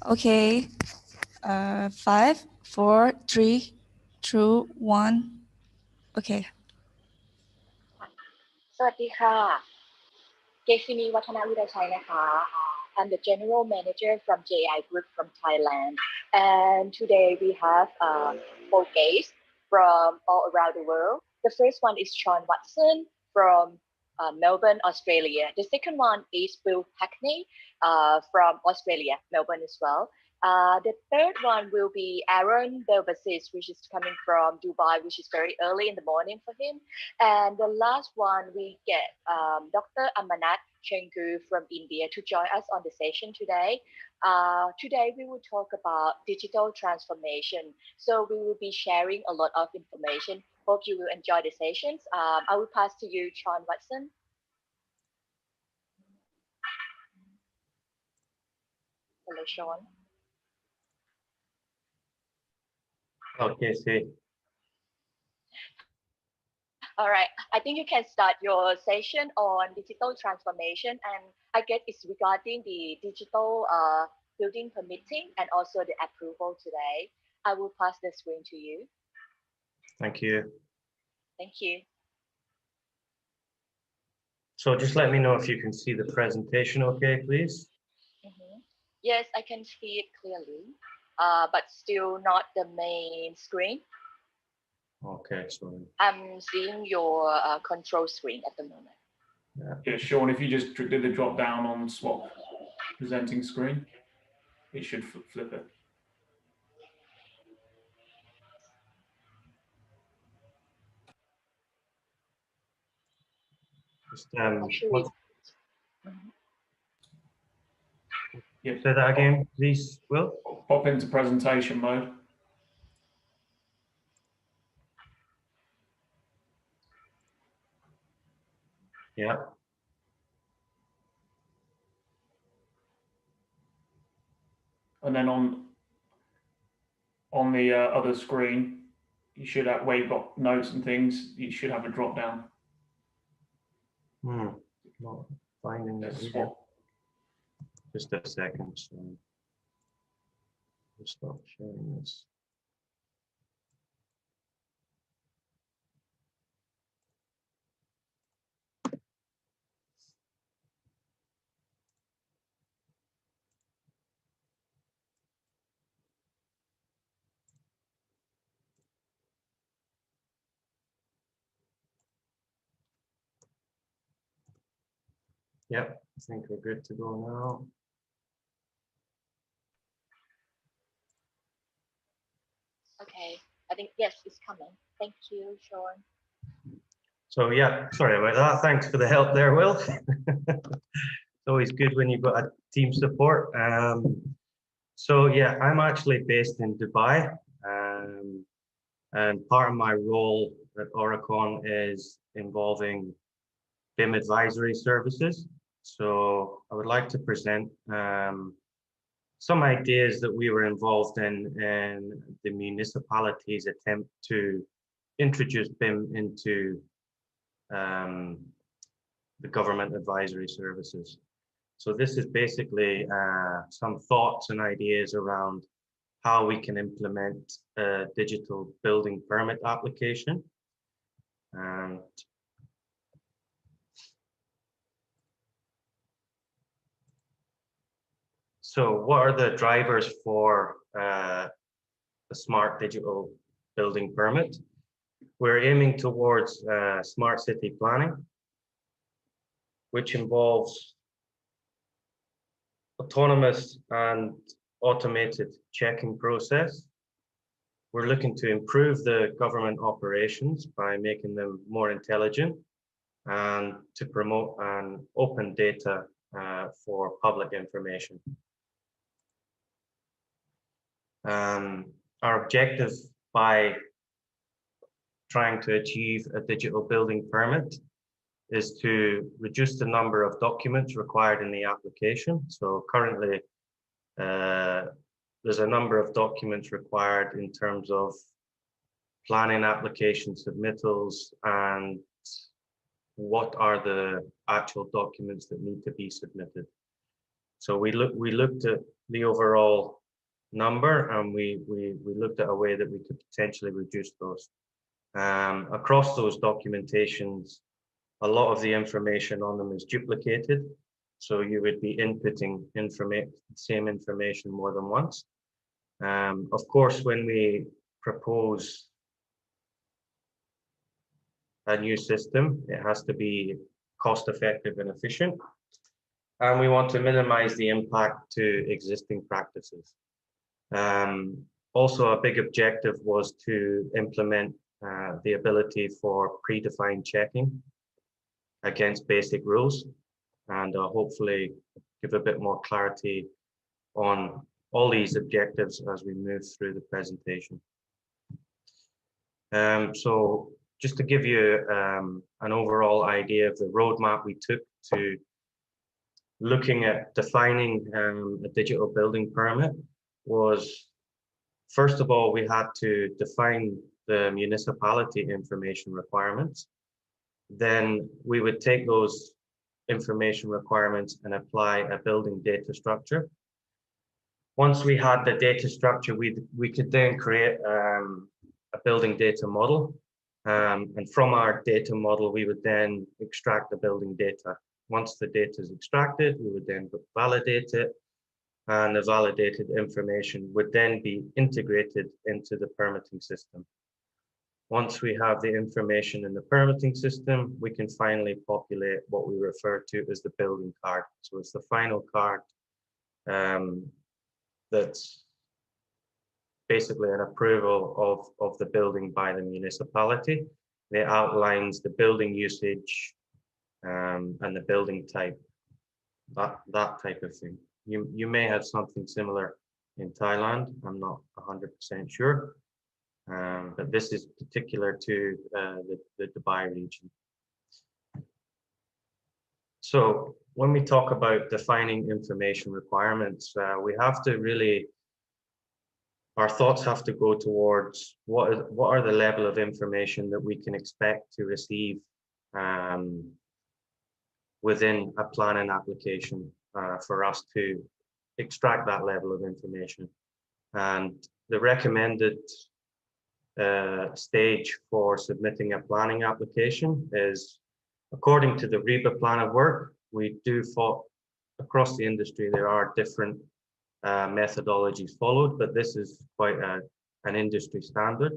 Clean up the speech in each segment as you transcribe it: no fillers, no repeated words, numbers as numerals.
Okay. 5, 4, 3, 2, 1. Okay. สวัสดีค่ะ Kesinee Wattanaveerachai นะคะ I'm the General Manager from JI Group from Thailand, and today we have 4 guests from all around the world. The first one is Sean Watson from Melbourne, Australia. The second one is Will Hackney from Australia, Melbourne as well. The third one will be Aaron Belbasis, which is coming from Dubai, which is very early in the morning for him. And the last one, we get Dr. Amarnath Chegu from India to join us on the session today. Today, we will talk about digital transformation. So we will be sharing a lot of information. Hope you will enjoy the sessions. I will pass to you, Sean Watson. Hello, Sean. Okay, see. All right, I think you can start your session on digital transformation, and I guess it's regarding the digital building permitting and also the approval today. I will pass the screen to you. Thank you. Thank you. So just let me know if you can see the presentation okay, please. Yes, I can see it clearly, but still not the main screen. Okay, so I'm seeing your control screen at the moment. Yeah, Sean, if you just do the drop down on swap presenting screen, it should flip it. Just, Yeah. Say that again, please, Will. Pop into presentation mode. Yeah. And then on the other screen, you should have, where you've got notes and things, you should have a drop down. Not finding that here. Just a second. So we'll stop sharing this. Yep, I think we're good to go now. Okay, I think, yes, it's coming. Thank you, Sean. So yeah, sorry about that. Thanks for the help there, Will. It's always good when you've got a team support. So yeah, I'm actually based in Dubai, and part of my role at Aurecon is involving BIM advisory services. So I would like to present some ideas that we were involved in the municipality's attempt to introduce BIM into the government advisory services. So this is basically some thoughts and ideas around how we can implement a digital building permit application. And so what are the drivers for a smart digital building permit? We're aiming towards smart city planning, which involves autonomous and automated checking process. We're looking to improve the government operations by making them more intelligent and to promote an open data for public information. Our objective by trying to achieve a digital building permit is to reduce the number of documents required in the application. So currently, there's a number of documents required in terms of planning application submittals and what are the actual documents that need to be submitted. So we looked at the overall number, and we looked at a way that we could potentially reduce those. Across those documentations, a lot of the information on them is duplicated. So you would be inputting same information more than once. Of course, when we propose a new system, it has to be cost effective and efficient. And we want to minimize the impact to existing practices. Also, a big objective was to implement the ability for predefined checking against basic rules, and hopefully give a bit more clarity on all these objectives as we move through the presentation. So just to give you an overall idea of the roadmap we took to looking at defining a digital building permit was, first of all, we had to define the municipality information requirements. Then we would take those information requirements and apply a building data structure. Once we had the data structure, we could then create a building data model. And from our data model, we would then extract the building data. Once the data is extracted, we would then validate it, and the validated information would then be integrated into the permitting system. Once we have the information in the permitting system, we can finally populate what we refer to as the building card. So it's the final card that's basically an approval of the building by the municipality. It outlines the building usage and the building type, that type of thing. You may have something similar in Thailand. I'm not 100% sure, but this is particular to the Dubai region. So when we talk about defining information requirements, we have to really, our thoughts have to go towards what are the level of information that we can expect to receive within a planning application for us to extract that level of information. And the recommended stage for submitting a planning application is, according to the REBA plan of work, we do across the industry, there are different methodologies followed, but this is quite an industry standard.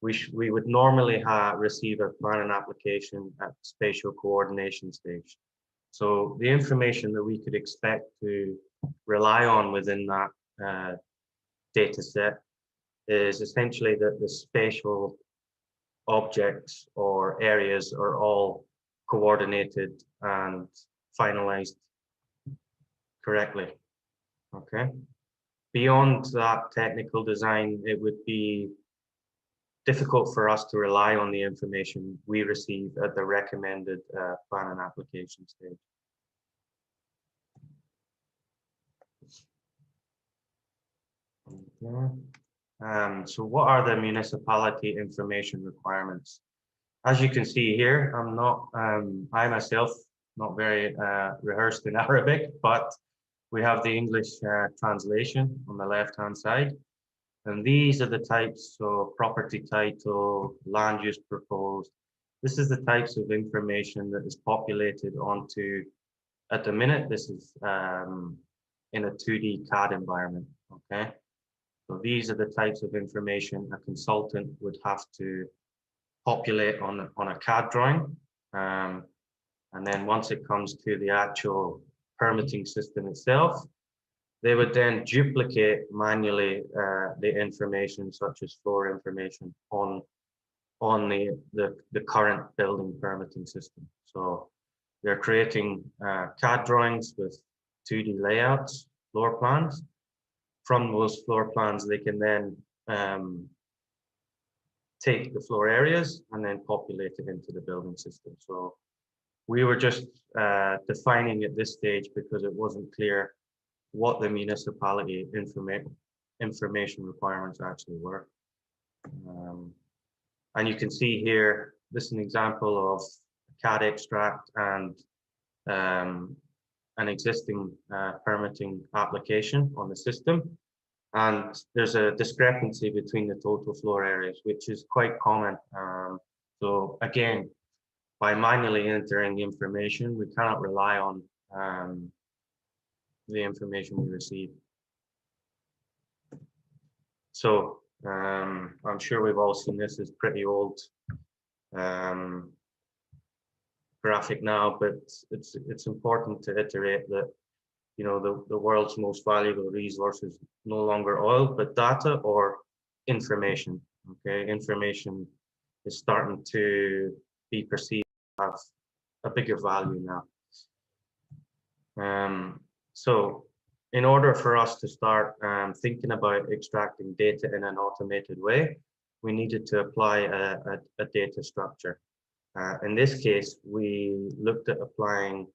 We would normally receive a planning application at spatial coordination stage. So the information that we could expect to rely on within that data set is essentially that the spatial objects or areas are all coordinated and finalized correctly. Okay. Beyond that technical design, it would be difficult for us to rely on the information we receive at the recommended planning application stage. Okay. So what are the municipality information requirements? As you can see here, I myself, not very rehearsed in Arabic, but we have the English translation on the left-hand side. And these are the types, so property title, land use proposed. This is the types of information that is populated onto, at the minute, this is in a 2D CAD environment, okay? So these are the types of information a consultant would have to populate on a CAD drawing. And then once it comes to the actual permitting system itself, they would then duplicate manually the information such as floor information on the current building permitting system. So they're creating CAD drawings with 2D layouts, floor plans. From those floor plans, they can then take the floor areas and then populate it into the building system. So we were just defining at this stage because it wasn't clear what the municipality information requirements actually were. And you can see here, this is an example of CAD extract and an existing permitting application on the system, and there's a discrepancy between the total floor areas, which is quite common. So again, by manually entering the information, we cannot rely on the information we receive. So I'm sure we've all seen this. It's pretty old graphic now, but it's important to iterate that, you know, the world's most valuable resource is no longer oil, but data or information. Okay, information is starting to be perceived to have a bigger value now. So in order for us to start thinking about extracting data in an automated way, we needed to apply a data structure. In this case, we looked at applying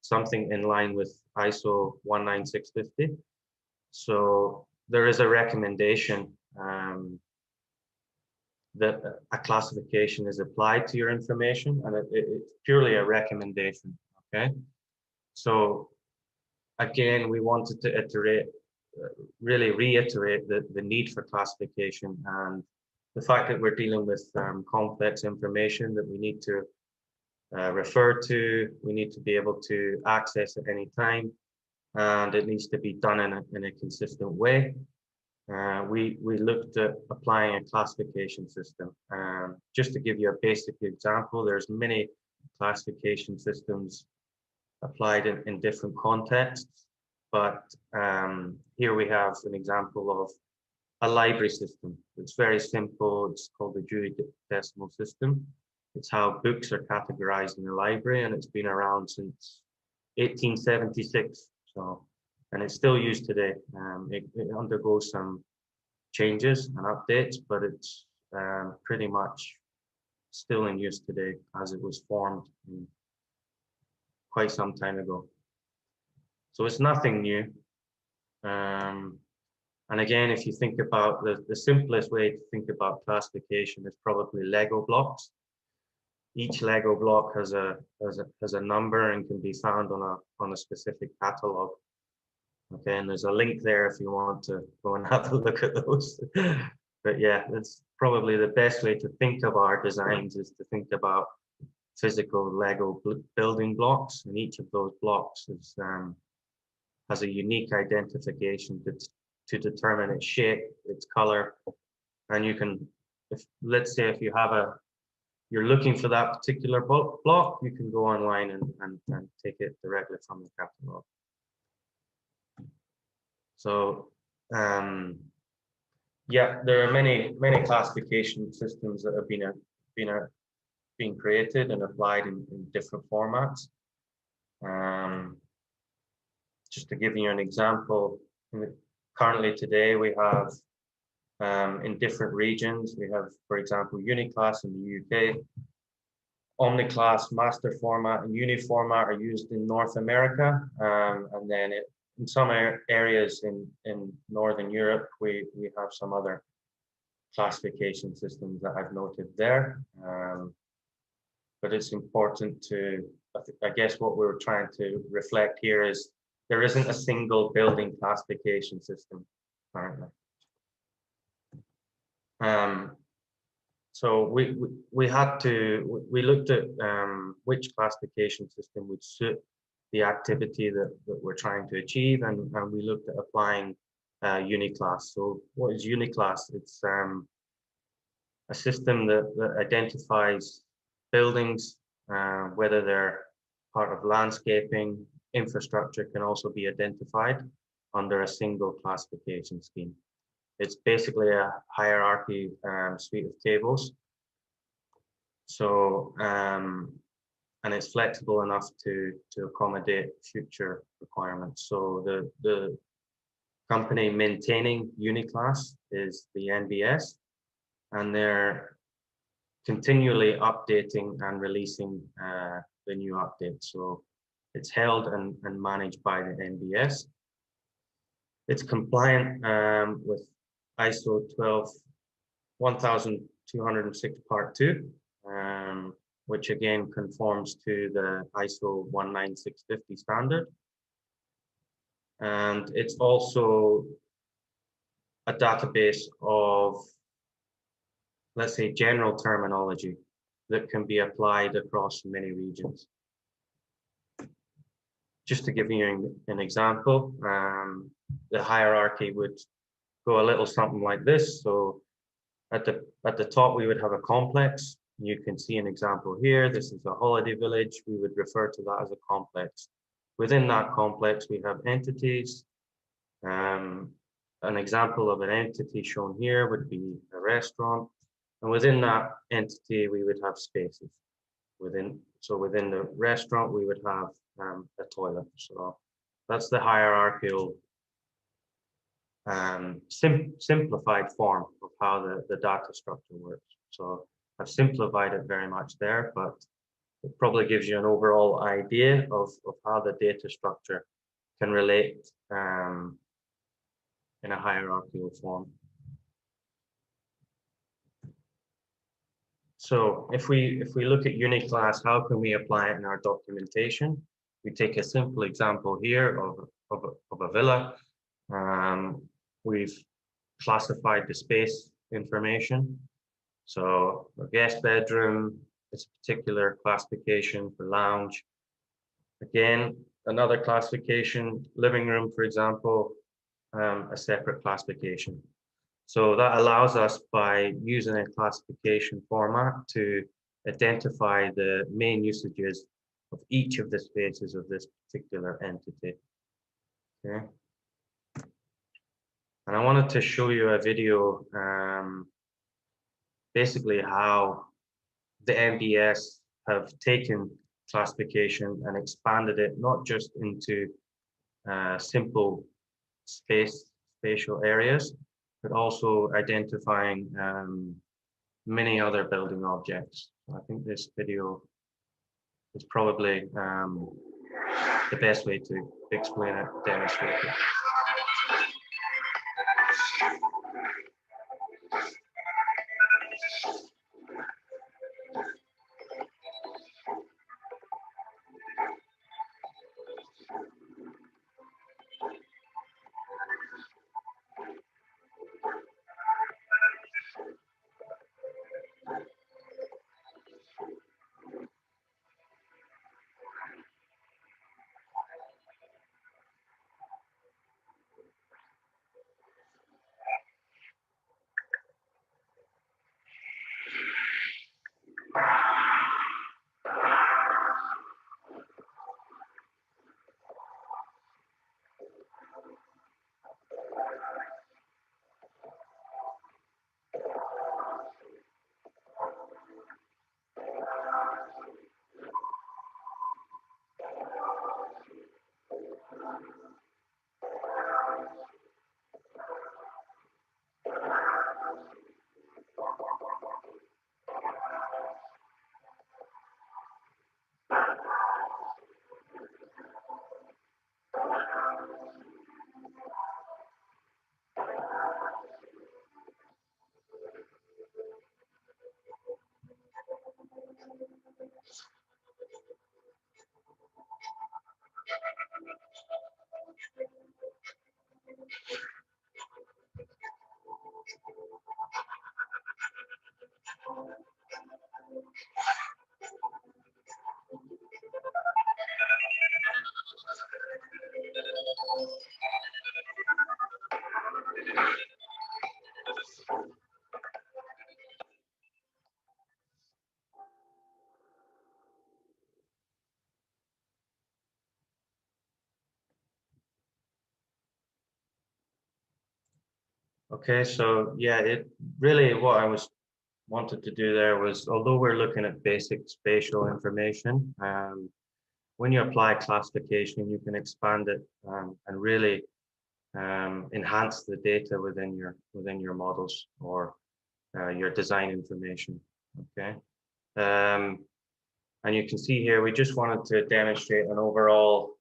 something in line with ISO 19650. So there is a recommendation that a classification is applied to your information, and it's purely a recommendation, okay? So again, we wanted to iterate, really reiterate the need for classification and the fact that we're dealing with complex information that we need to refer to, we need to be able to access at any time, and it needs to be done in a consistent way. We looked at applying a classification system. Just to give you a basic example, there's many classification systems applied in different contexts, but here we have an example of a library system. It's very simple. It's called the Dewey Decimal System. It's how books are categorized in the library, and it's been around since 1876. So, and it's still used today. It undergoes some changes and updates, but it's pretty much still in use today as it was formed quite some time ago. So it's nothing new. And again, if you think about the simplest way to think about classification is probably Lego blocks. Each Lego block has a number and can be found on a specific catalog. Okay, and there's a link there if you want to go and have a look at those. But yeah, that's probably the best way to think of our designs, is to think about physical Lego building blocks, and each of those blocks is, has a unique identification to determine its shape, its color, and you can, let's say if you have you're looking for that particular block, you can go online and take it directly from the catalog. So yeah, there are many classification systems that have been created and applied in different formats. Just to give you an example, currently today we have in different regions, we have, for example, Uniclass in the UK, Omniclass, Master Format, and Uni Format are used in North America, and then in some areas in Northern Europe, we have some other classification systems that I've noted there. But it's important to, I guess what we're trying to reflect here is there isn't a single building classification system currently. So we looked at which classification system would suit the activity that we're trying to achieve, and we looked at applying Uniclass. So what is Uniclass? It's a system that identifies buildings, whether they're part of landscaping, infrastructure can also be identified under a single classification scheme. It's basically a hierarchy suite of tables. So, and it's flexible enough to accommodate future requirements. So the company maintaining Uniclass is the NBS, and they're continually updating and releasing the new updates. So it's held and managed by the NBS. It's compliant with ISO 12206 Part 2, which again conforms to the ISO 19650 standard. And it's also a database of, let's say, general terminology that can be applied across many regions. Just to give you an example, the hierarchy would go a little something like this. So at the top, we would have a complex. You can see an example here. This is a holiday village. We would refer to that as a complex. Within that complex, we have entities. An example of an entity shown here would be a restaurant. And within that entity, we would have spaces. So within the restaurant, we would have a toilet. So that's the hierarchical simplified form of how the data structure works. So I've simplified it very much there, but it probably gives you an overall idea of how the data structure can relate in a hierarchical form. So if we look at Uniclass, how can we apply it in our documentation? We take a simple example here of a villa. We've classified the space information. So a guest bedroom is a particular classification for lounge. Again, another classification, living room, for example, a separate classification. So that allows us, by using a classification format, to identify the main usages of each of the spaces of this particular entity. Okay. And I wanted to show you a video, basically how the MBS have taken classification and expanded it, not just into simple spatial areas, but also identifying many other building objects. I think this video is probably the best way to explain it, demonstrate it. Okay, so yeah, it really, what I wanted to do there was, although we're looking at basic spatial information, when you apply classification, you can expand it and really enhance the data within your models or your design information. Okay, and you can see here, we just wanted to demonstrate an overall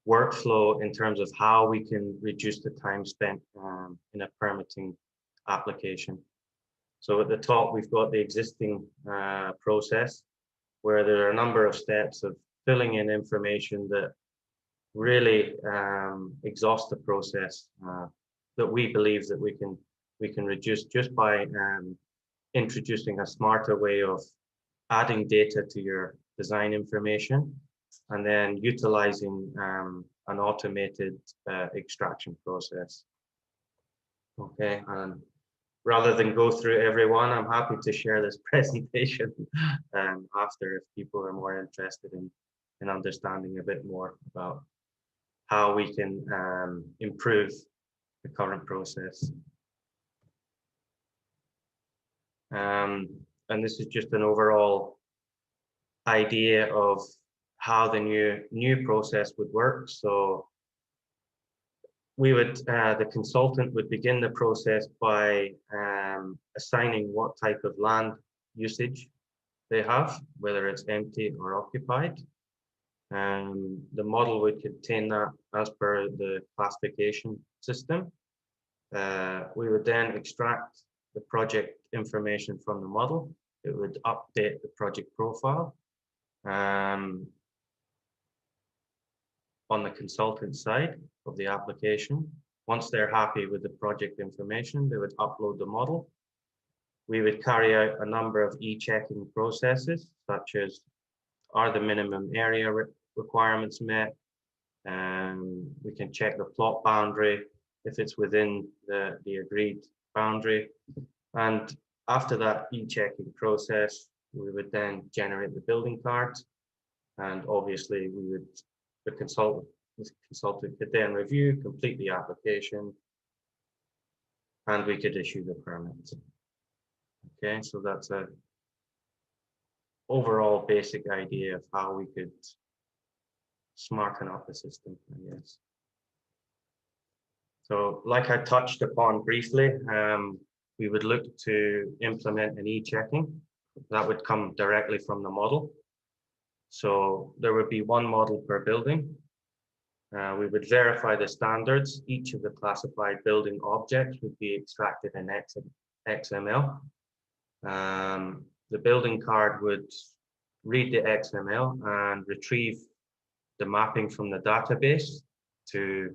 workflow in terms of how we can reduce the time spent in a permitting application. So at the top, we've got the existing process. where there are a number of steps of filling in information that really exhaust the process that we believe that we can reduce just by introducing a smarter way of adding data to your design information and then utilizing an automated extraction process. Okay, and rather than go through every one, I'm happy to share this presentation after if people are more interested in understanding a bit more about how we can improve the current process. And this is just an overall idea of how the new process would work. So we would, the consultant would begin the process by assigning what type of land usage they have, whether it's empty or occupied. The model would contain that as per the classification system. We would then extract the project information from the model. It would update the project profile. On the consultant side of the application, once they're happy with the project information, they would upload the model. We would carry out a number of e-checking processes, such as are the minimum area requirements met? We can check the plot boundary if it's within the agreed boundary. And after that e-checking process, we would then generate the building cards. And obviously the consultant could then review, complete the application, and we could issue the permit. Okay, so that's a overall basic idea of how we could smarten up the system, I guess. So like I touched upon briefly, we would look to implement an e-checking. That would come directly from the model. So there would be one model per building. We would verify the standards. Each of the classified building objects would be extracted in XML. The building card would read the XML and retrieve the mapping from the database to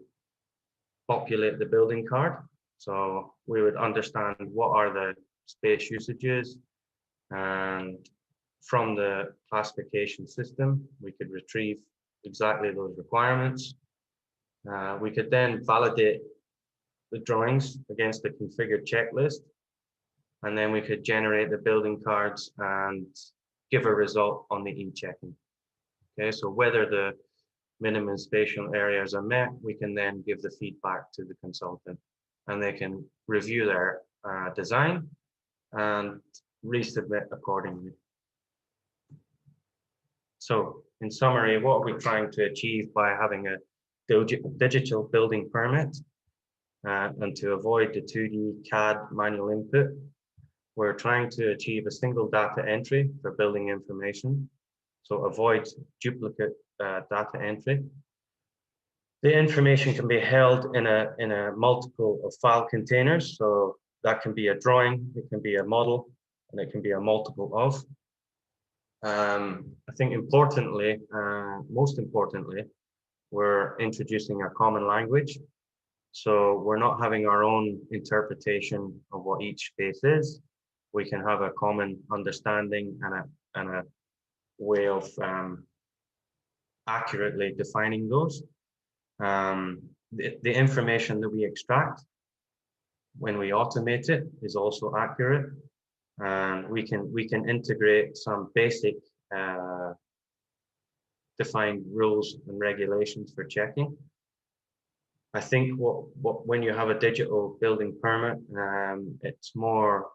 populate the building card. So we would understand what are the space usages, and from the classification system, we could retrieve exactly those requirements. We could then validate the drawings against the configured checklist, and then we could generate the building cards and give a result on the e-checking. Okay, so whether the minimum spatial areas are met, we can then give the feedback to the consultant, and they can review their design and resubmit accordingly. So in summary, what are we trying to achieve by having a digital building permit and to avoid the 2D CAD manual input? We're trying to achieve a single data entry for building information, so avoid duplicate data entry. The information can be held in a multiple of file containers, so that can be a drawing, it can be a model, and it can be a multiple of. I think importantly, most importantly, we're introducing a common language. So we're not having our own interpretation of what each space is. We can have a common understanding and a way of accurately defining those. The information that we extract when we automate it is also accurate. And we can integrate some basic defined rules and regulations for checking. I think when you have a digital building permit, it's more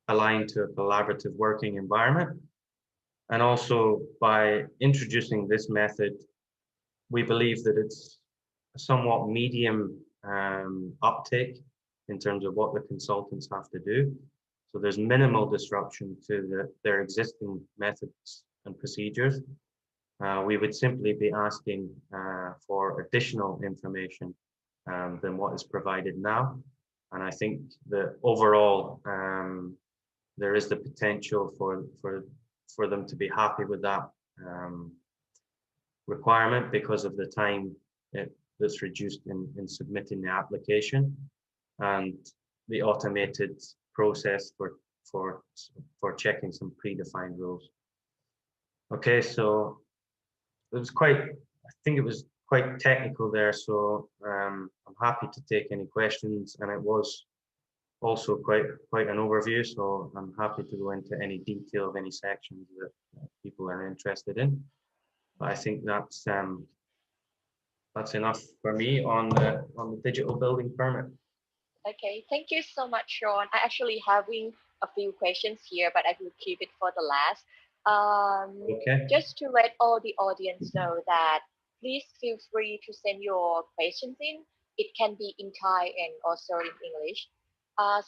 aligned to a collaborative working environment. And also by introducing this method, we believe that it's a somewhat medium uptake in terms of what the consultants have to do. So there's minimal disruption to their existing methods and procedures. We would simply be asking for additional information than what is provided now. And I think the overall there is the potential for them to be happy with that requirement because of the time that's reduced in submitting the application and the automated process for checking some predefined rules. Okay, so it was I think it was quite technical there, so I'm happy to take any questions, and it was also quite an overview, so I'm happy to go into any detail of any sections that people are interested in. But I think that's enough for me on the digital building permit. Okay, thank you so much, Sean. I actually having a few questions here, but I will keep it for the last. Okay. Just to let all the audience know that please feel free to send your questions in. It can be in Thai and also in English.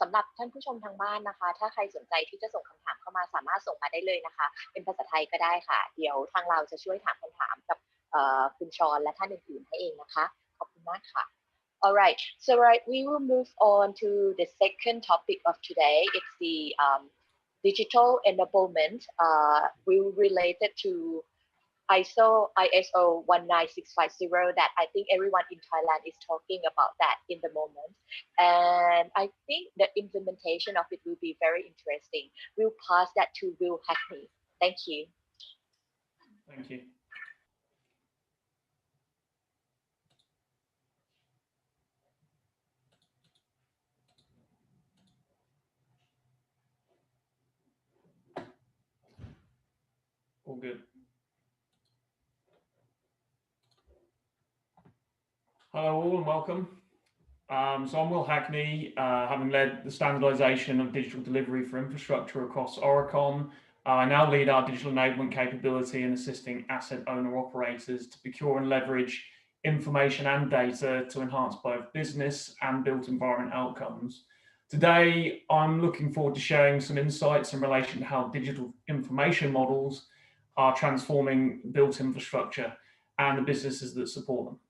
สำหรับท่านผู้ชมทางบ้านนะคะถ้าใครสนใจที่จะส่งคำถามเข้ามาสามารถส่งมาได้เลยนะคะเป็นภาษาไทยก็ได้ค่ะเดี๋ยวทางเราจะช่วยถามคำถามกับคุณชอนและท่านอื่นๆให้เองนะคะขอบคุณมากค่ะ All right, so we will move on to the second topic of today. It's the digital enablement. We related to ISO 19650 that I think everyone in Thailand is talking about that in the moment. And I think the implementation of it will be very interesting. We'll pass that to Will Hackney. Thank you. Thank you. All good. Hello all and welcome. So I'm Will Hackney, having led the standardization of digital delivery for infrastructure across Aurecon. I now lead our digital enablement capability in assisting asset owner operators to procure and leverage information and data to enhance both business and built environment outcomes. Today, I'm looking forward to sharing some insights in relation to how digital information models are transforming built infrastructure and the businesses that support them.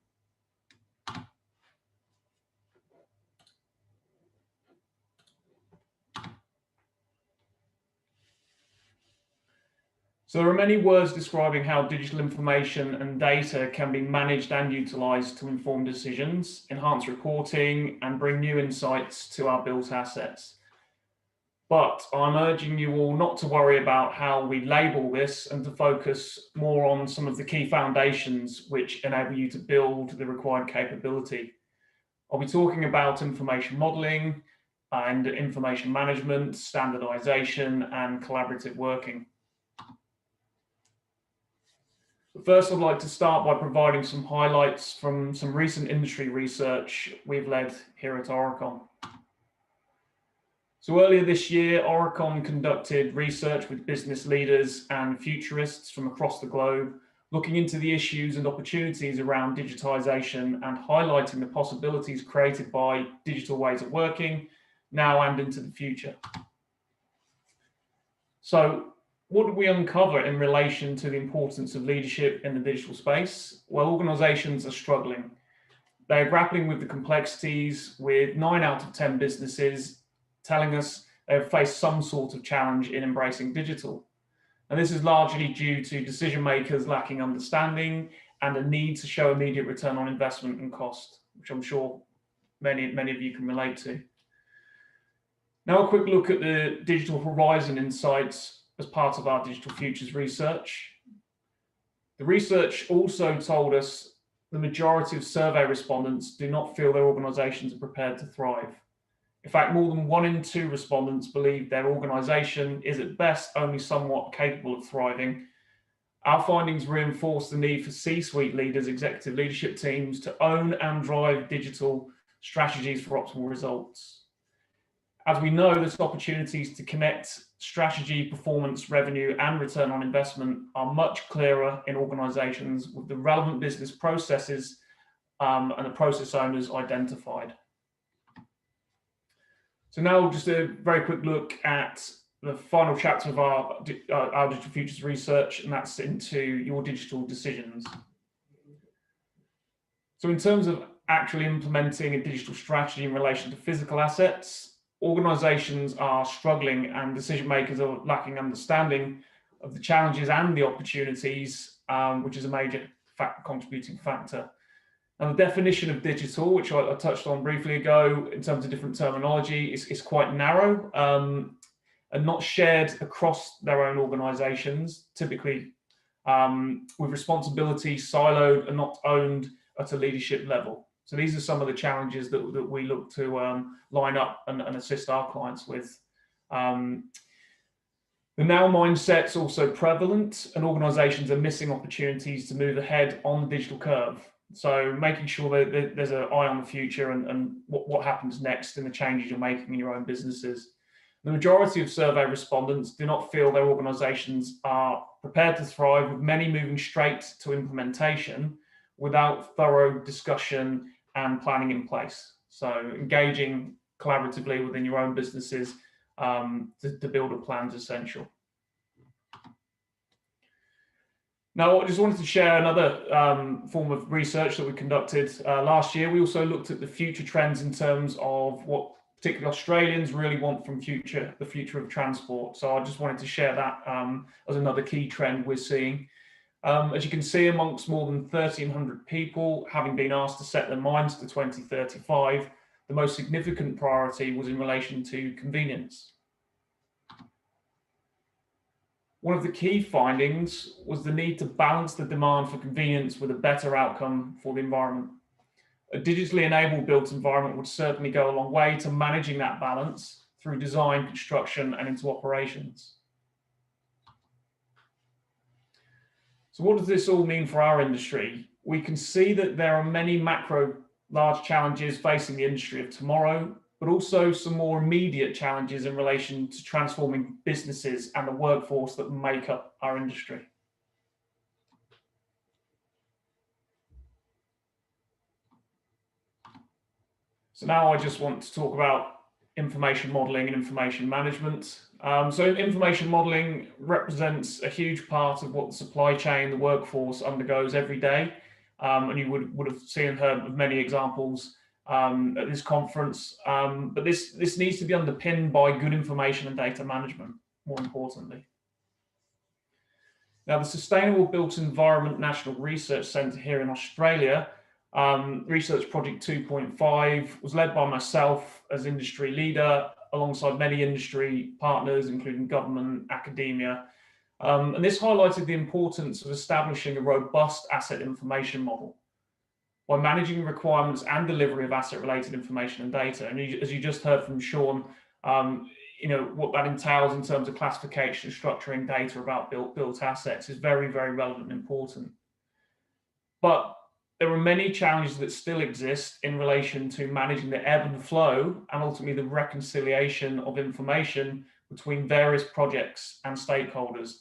So there are many words describing how digital information and data can be managed and utilized to inform decisions, enhance reporting, and bring new insights to our built assets. But I'm urging you all not to worry about how we label this and to focus more on some of the key foundations which enable you to build the required capability. I'll be talking about information modeling and information management, standardization, and collaborative working. But first, I'd like to start by providing some highlights from some recent industry research we've led here at Aurecon. So earlier this year, Aurecon conducted research with business leaders and futurists from across the globe, looking into the issues and opportunities around digitization and highlighting the possibilities created by digital ways of working now and into the future. So what did we uncover in relation to the importance of leadership in the digital space? Well, organizations are struggling. They're grappling with the complexities, with 9 out of 10 businesses telling us they've faced some sort of challenge in embracing digital. And this is largely due to decision makers lacking understanding and a need to show immediate return on investment and cost, which I'm sure many of you can relate to. Now a quick look at the Digital Horizon insights as part of our Digital Futures research. The research also told us the majority of survey respondents do not feel their organizations are prepared to thrive. In fact, more than 1 in 2 respondents believe their organization is at best only somewhat capable of thriving. Our findings reinforce the need for C-suite leaders, executive leadership teams to own and drive digital strategies for optimal results. As we know, there's opportunities to connect strategy, performance, revenue, and return on investment are much clearer in organizations with the relevant business processes and the process owners identified. So now just a very quick look at the final chapter of our Digital Futures research, and that's into your digital decisions. So in terms of actually implementing a digital strategy in relation to physical assets, organisations are struggling and decision makers are lacking understanding of the challenges and the opportunities, which is a major contributing factor. Now, the definition of digital, which I touched on briefly ago in terms of different terminology, is quite narrow and not shared across their own organisations, typically with responsibility siloed and not owned at a leadership level. So these are some of the challenges that we look to line up and assist our clients with. The now mindset's also prevalent, and organisations are missing opportunities to move ahead on the digital curve. So making sure that there's an eye on the future and what happens next in the changes you're making in your own businesses. The majority of survey respondents do not feel their organisations are prepared to thrive, with many moving straight to implementation without thorough discussion and planning in place. So engaging collaboratively within your own businesses to build a plan is essential. Now, I just wanted to share another form of research that we conducted last year. We also looked at the future trends in terms of what particularly Australians really want from the future of transport. So I just wanted to share that as another key trend we're seeing. As you can see, amongst more than 1,300 people having been asked to set their minds to 2035, the most significant priority was in relation to convenience. One of the key findings was the need to balance the demand for convenience with a better outcome for the environment. A digitally enabled built environment would certainly go a long way to managing that balance through design, construction, and into operations. So what does this all mean for our industry? We can see that there are many macro large challenges facing the industry of tomorrow, but also some more immediate challenges in relation to transforming businesses and the workforce that make up our industry. So now I just want to talk about information modelling and information management. So information modelling represents a huge part of what the supply chain, the workforce undergoes every day. And you would have seen and heard of many examples at this conference. But this needs to be underpinned by good information and data management, more importantly. Now, the Sustainable Built Environment National Research Centre here in Australia, Research Project 2.5, was led by myself as industry leader, alongside many industry partners, including government, academia. And this highlighted the importance of establishing a robust asset information model by managing requirements and delivery of asset-related information and data. And as you just heard from Sean, what that entails in terms of classification, structuring data about built assets is very, very relevant and important. But there are many challenges that still exist in relation to managing the ebb and flow and ultimately the reconciliation of information between various projects and stakeholders.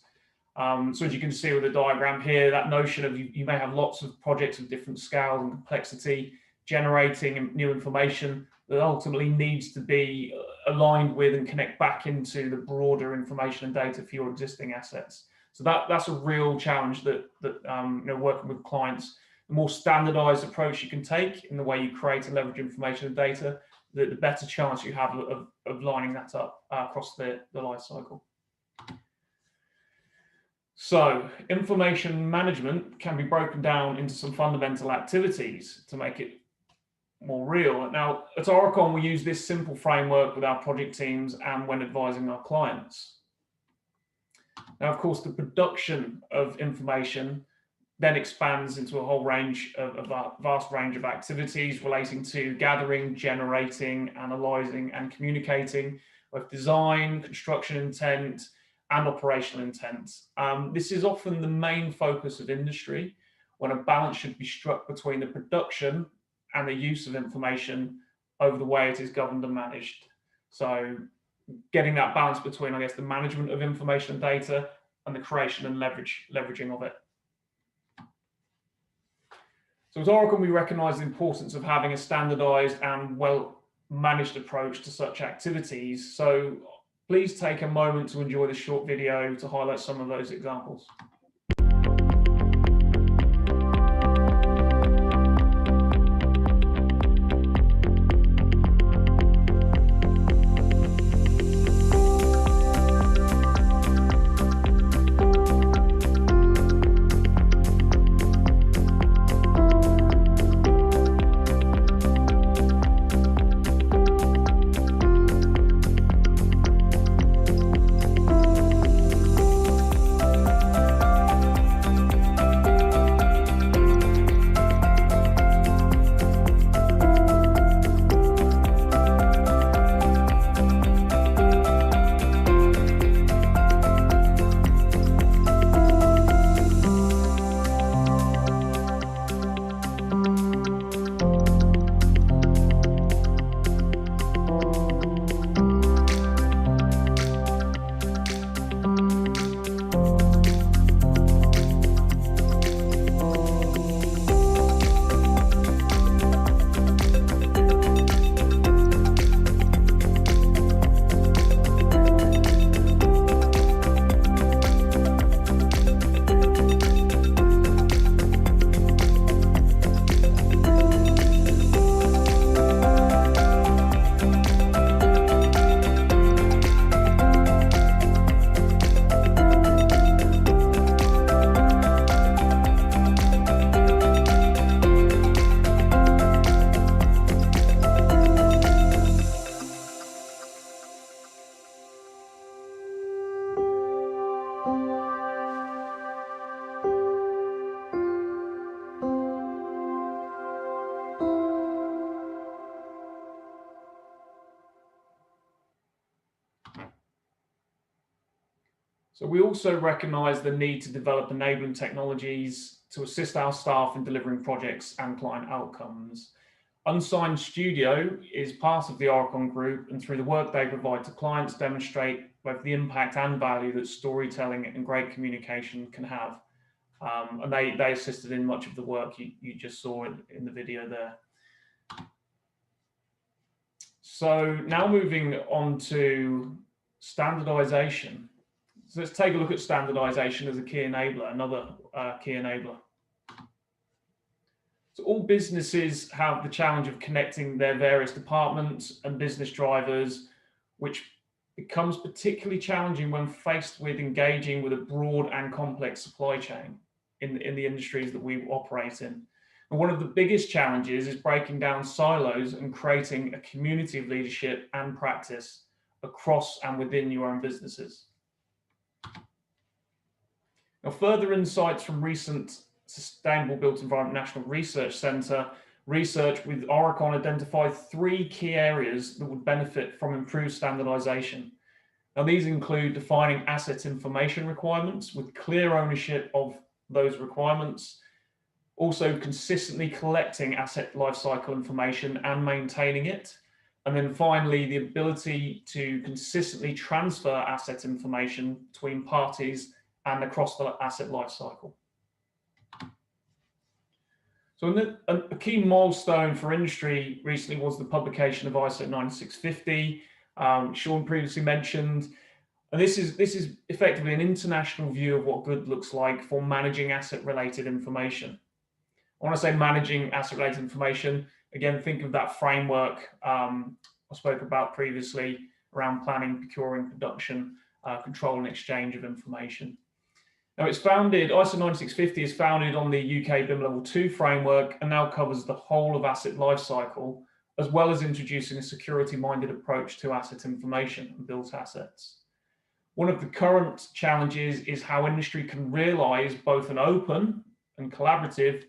So as you can see with the diagram here, that notion of you may have lots of projects of different scale and complexity generating new information that ultimately needs to be aligned with and connect back into the broader information and data for your existing assets. So that's a real challenge that working with clients. The more standardized approach you can take in the way you create and leverage information and data, the better chance you have of lining that up across the life cycle. So information management can be broken down into some fundamental activities to make it more real. Now, at Aurecon, we use this simple framework with our project teams and when advising our clients. Now, of course, the production of information then expands into a whole range of a vast range of activities relating to gathering, generating, analysing, and communicating with design, construction intent, and operational intent. This is often the main focus of industry when a balance should be struck between the production and the use of information over the way it is governed and managed. So getting that balance between, I guess, the management of information and data and the creation and leveraging of it. So as Aurecon, we recognise the importance of having a standardised and well-managed approach to such activities. So please take a moment to enjoy this short video to highlight some of those examples. So we also recognise the need to develop enabling technologies to assist our staff in delivering projects and client outcomes. Unsigned Studio is part of the Aurecon group, and through the work they provide to clients, demonstrate both the impact and value that storytelling and great communication can have. And they assisted in much of the work you just saw in the video there. So now moving on to standardization. So let's take a look at standardization as a key enabler, another key enabler. So all businesses have the challenge of connecting their various departments and business drivers, which becomes particularly challenging when faced with engaging with a broad and complex supply chain in the industries that we operate in. And one of the biggest challenges is breaking down silos and creating a community of leadership and practice across and within your own businesses. Now, further insights from recent Sustainable Built Environment National Research Centre research with Aurecon identified 3 key areas that would benefit from improved standardisation. Now, these include defining asset information requirements with clear ownership of those requirements, also consistently collecting asset lifecycle information and maintaining it, and then finally, the ability to consistently transfer asset information between parties and across the asset lifecycle. So a key milestone for industry recently was the publication of ISO 9650, Sean previously mentioned. And this is effectively an international view of what good looks like for managing asset-related information. I want to say managing asset-related information, again, think of that framework I spoke about previously around planning, procuring, production, control and exchange of information. Now it's founded, ISO 9650 is founded on the UK BIM Level 2 framework and now covers the whole of asset lifecycle, as well as introducing a security-minded approach to asset information and built assets. One of the current challenges is how industry can realise both an open and collaborative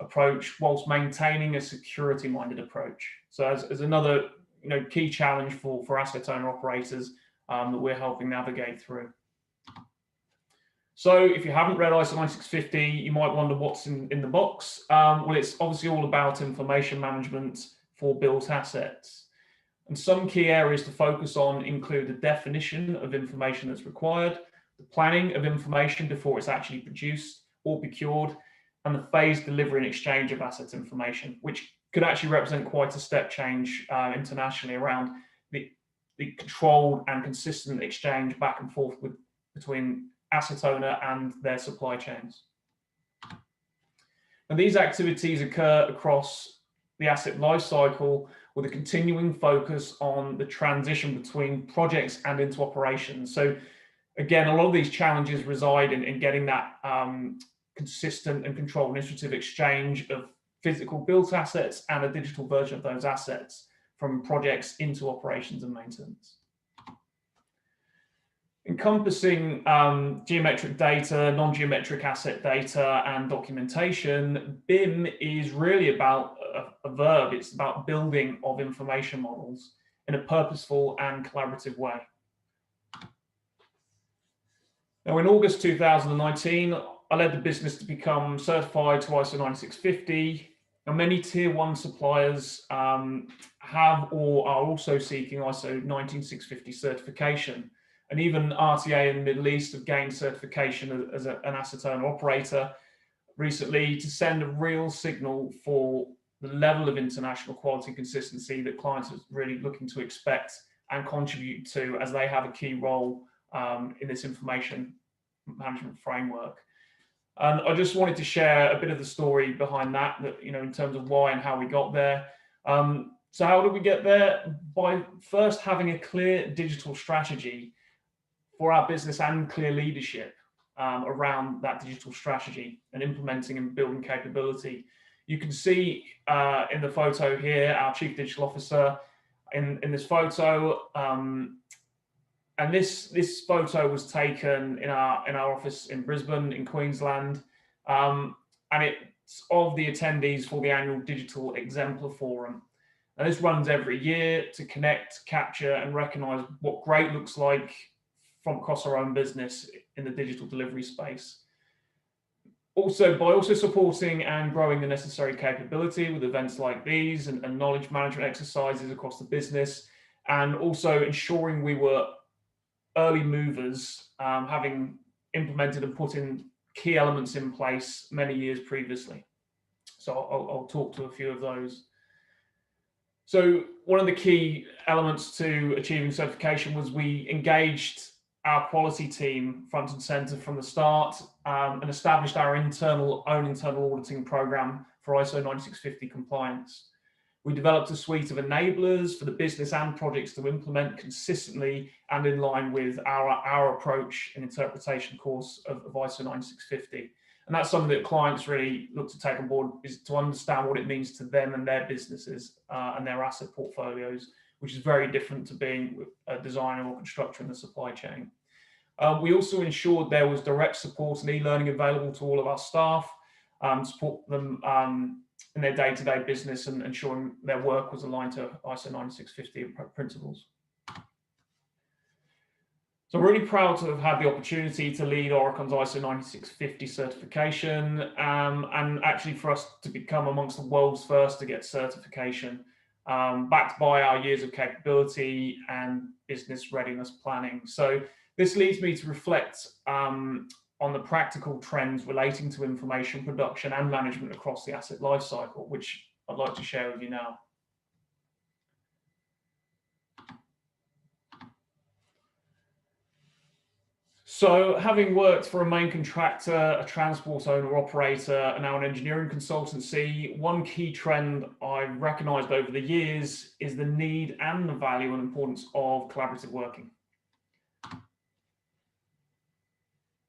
approach whilst maintaining a security-minded approach. So as another key challenge for asset owner operators that we're helping navigate through. So if you haven't read ISO 9650, you might wonder what's in the box. Well, it's obviously all about information management for built assets. And some key areas to focus on include the definition of information that's required, the planning of information before it's actually produced or procured, and the phased delivery and exchange of asset information, which could actually represent quite a step change internationally around the controlled and consistent exchange back and forth between asset owner and their supply chains. And these activities occur across the asset lifecycle with a continuing focus on the transition between projects and into operations. So again, a lot of these challenges reside in getting that consistent and controlled initiative exchange of physical built assets and a digital version of those assets from projects into operations and maintenance. Encompassing geometric data, non-geometric asset data, and documentation, BIM is really about a verb. It's about building of information models in a purposeful and collaborative way. Now, in August 2019, I led the business to become certified to ISO 9650. And many tier 1 suppliers have or are also seeking ISO 19650 certification. And even RTA in the Middle East have gained certification as an asset owner operator recently to send a real signal for the level of international quality and consistency that clients are really looking to expect and contribute to as they have a key role in this information management framework. And I just wanted to share a bit of the story behind that, in terms of why and how we got there. So how did we get there? By first having a clear digital strategy for our business and clear leadership around that digital strategy and implementing and building capability. You can see in the photo here, our Chief Digital Officer in this photo. And this photo was taken in our office in Brisbane, in Queensland. And it's of the attendees for the annual Digital Exemplar Forum. And this runs every year to connect, capture, and recognise what great looks like from across our own business in the digital delivery space. By supporting and growing the necessary capability with events like these and knowledge management exercises across the business, and also ensuring we were early movers, having implemented and put in key elements in place many years previously. So I'll talk to a few of those. So one of the key elements to achieving certification was we engaged our quality team front and center from the start, and established our own internal auditing program for ISO 9650 compliance. We developed a suite of enablers for the business and projects to implement consistently and in line with our approach and interpretation course of ISO 9650. And that's something that clients really look to take on board, is to understand what it means to them and their businesses and their asset portfolios, which is very different to being a designer or constructor in the supply chain. We also ensured there was direct support and e-learning available to all of our staff, support them in their day-to-day business and ensuring their work was aligned to ISO 9650 principles. So I'm really proud to have had the opportunity to lead Aurecon's ISO 9650 certification, and actually for us to become amongst the world's first to get certification, backed by our years of capability and business readiness planning. So this leads me to reflect on the practical trends relating to information production and management across the asset lifecycle, which I'd like to share with you now. So having worked for a main contractor, a transport owner operator, and now an engineering consultancy, one key trend I've recognized over the years is the need and the value and importance of collaborative working.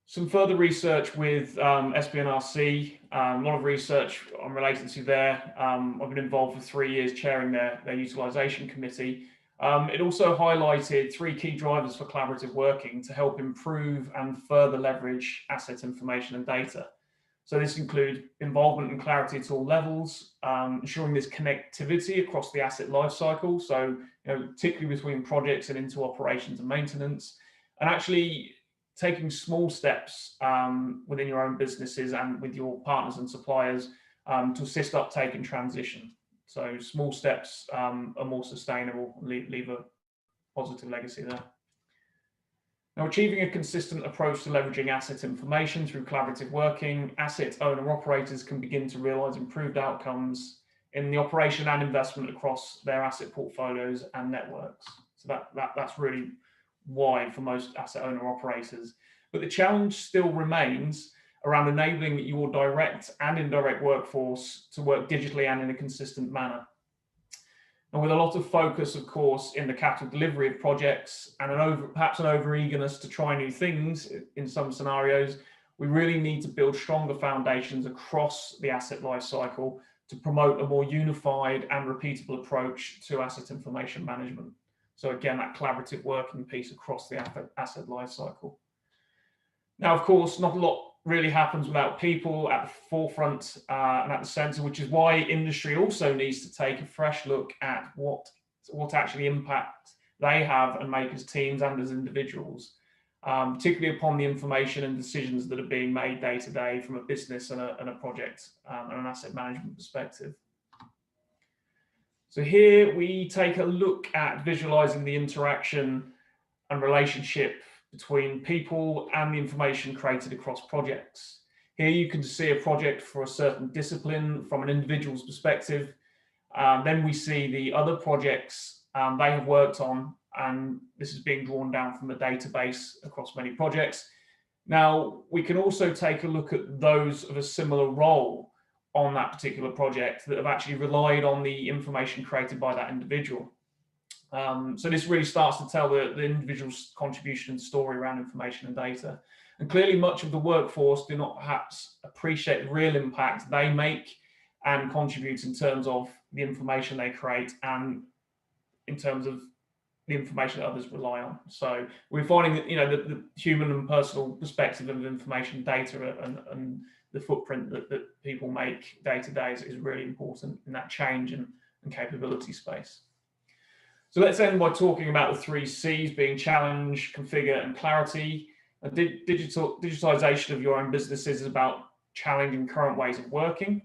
Some further research with SBNRC, a lot of research I'm related to there. I've been involved for 3 years chairing their utilisation committee. It also highlighted 3 key drivers for collaborative working to help improve and further leverage asset information and data. So this includes involvement and clarity at all levels, ensuring there's connectivity across the asset lifecycle, so particularly between projects and into operations and maintenance, and actually taking small steps within your own businesses and with your partners and suppliers to assist uptake and transition. So small steps are more sustainable, leave a positive legacy there. Now, achieving a consistent approach to leveraging asset information through collaborative working, asset owner-operators can begin to realise improved outcomes in the operation and investment across their asset portfolios and networks. So that's really why for most asset owner-operators. But the challenge still remains around enabling your direct and indirect workforce to work digitally and in a consistent manner. And with a lot of focus, of course, in the capital delivery of projects and perhaps an over-eagerness to try new things in some scenarios, we really need to build stronger foundations across the asset lifecycle to promote a more unified and repeatable approach to asset information management. So again, that collaborative working piece across the asset lifecycle. Now, of course, not a lot really happens without people at the forefront and at the centre, which is why industry also needs to take a fresh look at what actually impact they have and make as teams and as individuals, particularly upon the information and decisions that are being made day to day from a business and a project and an asset management perspective. So here we take a look at visualising the interaction and relationship between people and the information created across projects. Here you can see a project for a certain discipline from an individual's perspective. Then we see the other projects they have worked on, and this is being drawn down from a database across many projects. Now, we can also take a look at those of a similar role on that particular project that have actually relied on the information created by that individual. So this really starts to tell the individual's contribution and story around information and data. And clearly much of the workforce do not perhaps appreciate the real impact they make and contribute in terms of the information they create and in terms of the information that others rely on. So we're finding that the human and personal perspective of information, data, and the footprint that people make day to day is really important in that change and capability space. So let's end by talking about the 3 C's being challenge, configure, and clarity. Digitalization of your own businesses is about challenging current ways of working.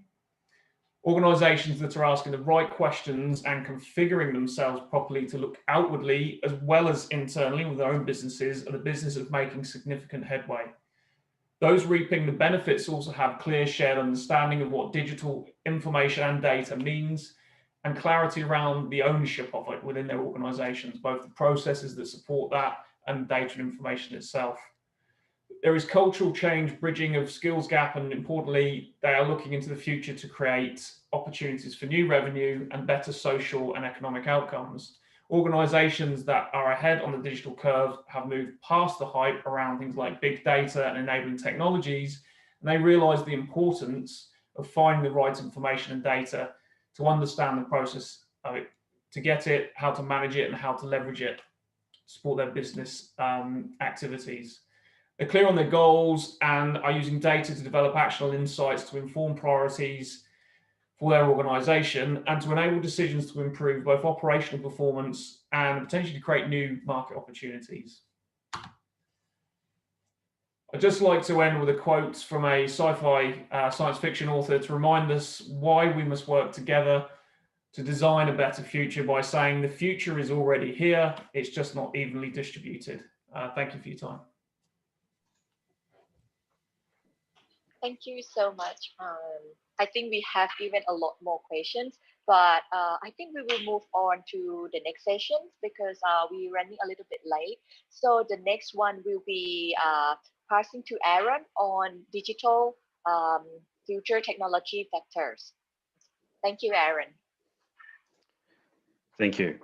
Organizations that are asking the right questions and configuring themselves properly to look outwardly as well as internally with their own businesses are the business of making significant headway. Those reaping the benefits also have clear shared understanding of what digital information and data means and clarity around the ownership of it within their organizations, both the processes that support that and data and information itself. There is cultural change, bridging of skills gap, and importantly, they are looking into the future to create opportunities for new revenue and better social and economic outcomes. Organizations that are ahead on the digital curve have moved past the hype around things like big data and enabling technologies, and they realize the importance of finding the right information and data to understand the process of it, to get it, how to manage it, and how to leverage it to support their business activities. They're clear on their goals and are using data to develop actionable insights to inform priorities for their organization and to enable decisions to improve both operational performance and potentially create new market opportunities. I'd just like to end with a quote from a sci-fi science fiction author to remind us why we must work together to design a better future by saying the future is already here, it's just not evenly distributed. Thank you for your time. Thank you so much. I think we have even a lot more questions, but I think we will move on to the next session because we're running a little bit late. So the next one will be passing to Aaron on digital future technology vectors. Thank you, Aaron. Thank you.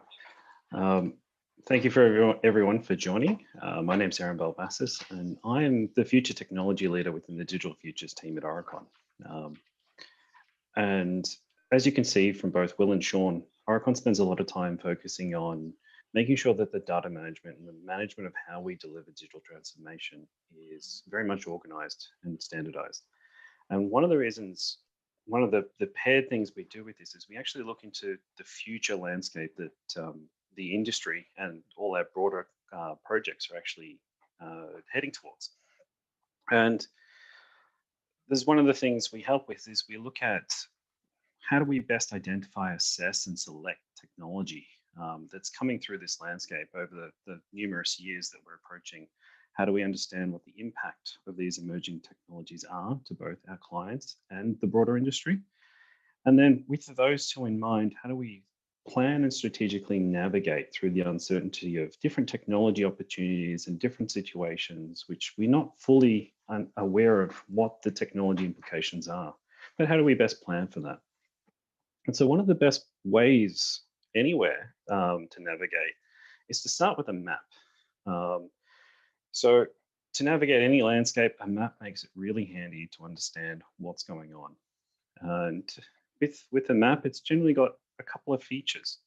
Thank you for everyone for joining. My name's Aaron Belbasis, and I am the Future Technology Leader within the Digital Futures team at Aurecon. And as you can see from both Will and Sean, Aurecon spends a lot of time focusing on making sure that the data management and the management of how we deliver digital transformation is very much organized and standardized. And one of the reasons, one of the paired things we do with this is we actually look into the future landscape that the industry and all our broader projects are actually heading towards. And there's one of the things we help with is we look at how do we best identify, assess, and select technology that's coming through this landscape over the numerous years that we're approaching. How do we understand what the impact of these emerging technologies are to both our clients and the broader industry? And then with those two in mind, how do we plan and strategically navigate through the uncertainty of different technology opportunities and different situations, which we're not fully aware of what the technology implications are, but how do we best plan for that? And so one of the best ways anywhere to navigate is to start with a map. So to navigate any landscape, a map makes it really handy to understand what's going on. And with a map, it's generally got a couple of features.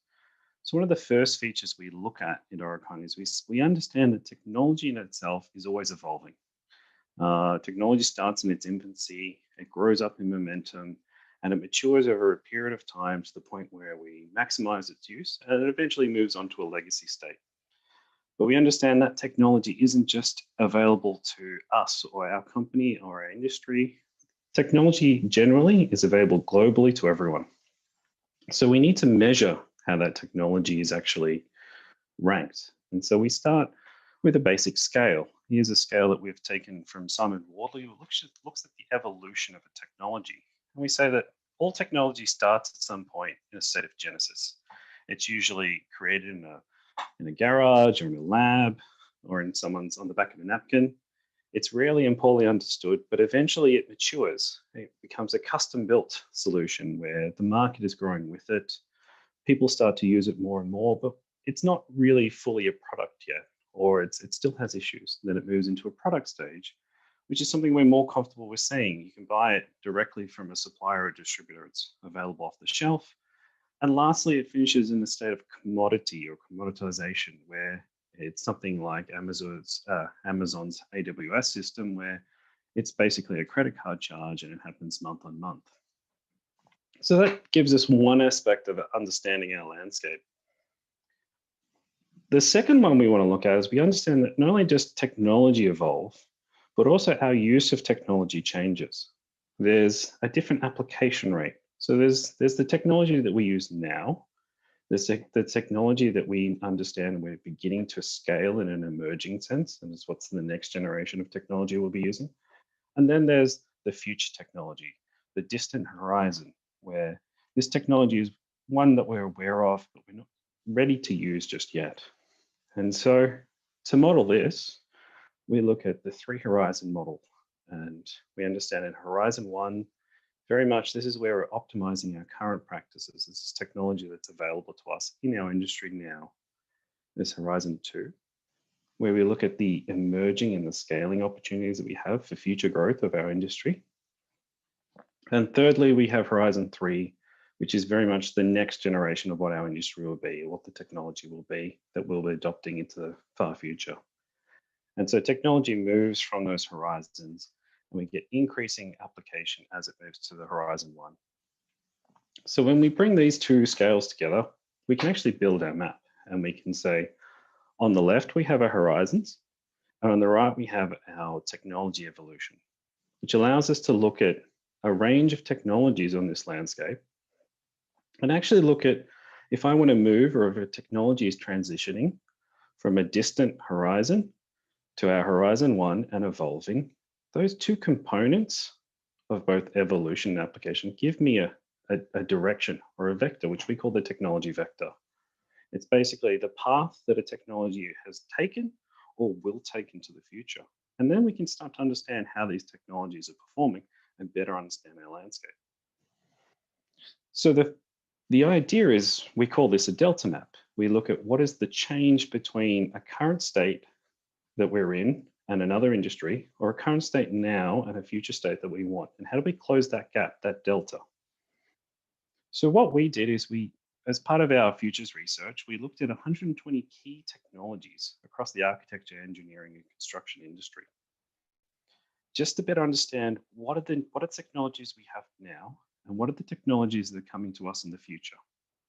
So one of the first features we look at in Aurecon is we understand that technology in itself is always evolving. Technology starts in its infancy, it grows up in momentum, and it matures over a period of time to the point where we maximize its use, and it eventually moves on to a legacy state. But we understand that technology isn't just available to us or our company or our industry. Technology generally is available globally to everyone. So we need to measure how that technology is actually ranked. And so we start with a basic scale. Here's a scale that we've taken from Simon Wardley, who looks at the evolution of a technology. And we say that all technology starts at some point in a state of genesis. It's usually created in a garage or in a lab or in someone's on the back of a napkin. It's rarely and poorly understood, but eventually it matures. It becomes a custom-built solution where the market is growing with it. People start to use it more and more, but it's not really fully a product yet, or it still has issues. Then it moves into a product stage, which is something we're more comfortable with saying. You can buy it directly from a supplier or distributor. It's available off the shelf. And lastly, it finishes in a state of commodity or commoditization, where it's something like Amazon's AWS system, where it's basically a credit card charge and it happens month on month. So that gives us one aspect of understanding our landscape. The second one we want to look at is we understand that not only does technology evolve, but also our use of technology changes. There's a different application rate. So there's the technology that we use now. There's the technology that we understand we're beginning to scale in an emerging sense, and it's what's the next generation of technology we'll be using. And then there's the future technology, the distant horizon, where this technology is one that we're aware of, but we're not ready to use just yet. And so to model this, we look at the 3 horizon model, and we understand in horizon 1, very much this is where we're optimizing our current practices. This is technology that's available to us in our industry now. There's horizon 2, where we look at the emerging and the scaling opportunities that we have for future growth of our industry. And thirdly, we have horizon 3, which is very much the next generation of what our industry will be, what the technology will be that we'll be adopting into the far future. And so technology moves from those horizons, and we get increasing application as it moves to the horizon 1. So when we bring these 2 scales together, we can actually build our map, and we can say, on the left, we have our horizons, and on the right, we have our technology evolution, which allows us to look at a range of technologies on this landscape and actually look at if I want to move or if a technology is transitioning from a distant horizon to our horizon 1 and evolving, those 2 components of both evolution and application give me a direction or a vector, which we call the technology vector. It's basically the path that a technology has taken or will take into the future. And then we can start to understand how these technologies are performing and better understand our landscape. So the idea is we call this a delta map. We look at what is the change between a current state that we're in and another industry, or a current state now and a future state that we want, and how do we close that gap, that delta? So what we did is as part of our futures research, we looked at 120 key technologies across the architecture, engineering, and construction industry, just to better understand what are technologies we have now, and what are the technologies that are coming to us in the future,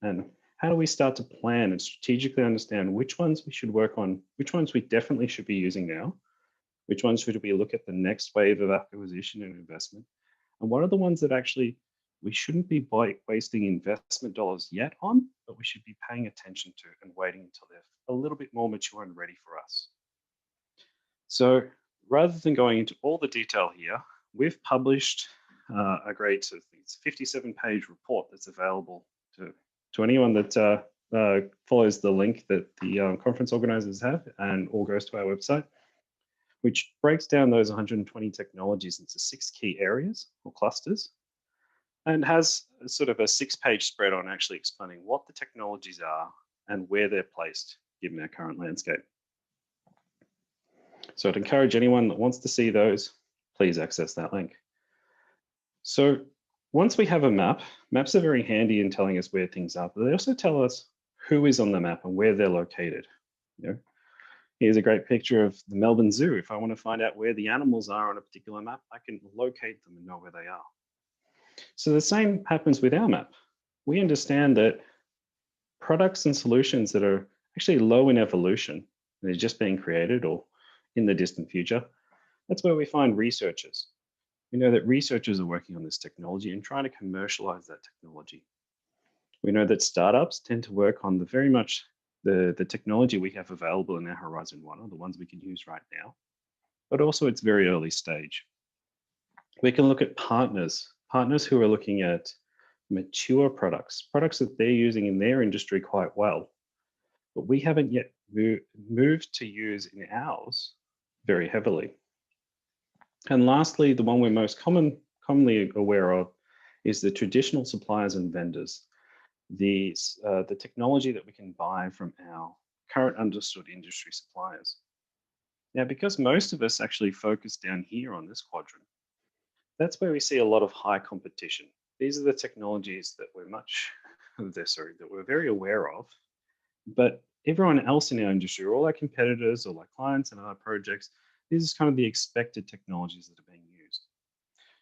and how do we start to plan and strategically understand which ones we should work on, which ones we definitely should be using now, which ones should we look at the next wave of acquisition and investment, and what are the ones that actually we shouldn't be wasting investment dollars yet on, but we should be paying attention to and waiting until they're a little bit more mature and ready for us. So rather than going into all the detail here, we've published a great 57-page report that's available to anyone that follows the link that the conference organizers have and or goes to our website, which breaks down those 120 technologies into 6 key areas or clusters, and has sort of a 6-page spread on actually explaining what the technologies are and where they're placed given our current landscape. So I'd encourage anyone that wants to see those, please access that link. So once we have a map, maps are very handy in telling us where things are, but they also tell us who is on the map and where they're located. You know, here's a great picture of the Melbourne Zoo. If I want to find out where the animals are on a particular map, I can locate them and know where they are. So the same happens with our map. We understand that products and solutions that are actually low in evolution, they're just being created or in the distant future, that's where we find researchers. We know that researchers are working on this technology and trying to commercialize that technology. We know that startups tend to work on very much the technology we have available in our Horizon 1, or the ones we can use right now, but also it's very early stage. We can look at partners who are looking at mature products that they're using in their industry quite well, but we haven't yet moved to use in ours very heavily. And lastly, the one we're most commonly aware of is the traditional suppliers and vendors, the technology that we can buy from our current understood industry suppliers. Now, because most of us actually focus down here on this quadrant, that's where we see a lot of high competition. These are the technologies that we're very aware of, but everyone else in our industry, all our competitors or our clients and other projects, this is kind of the expected technologies that are being used.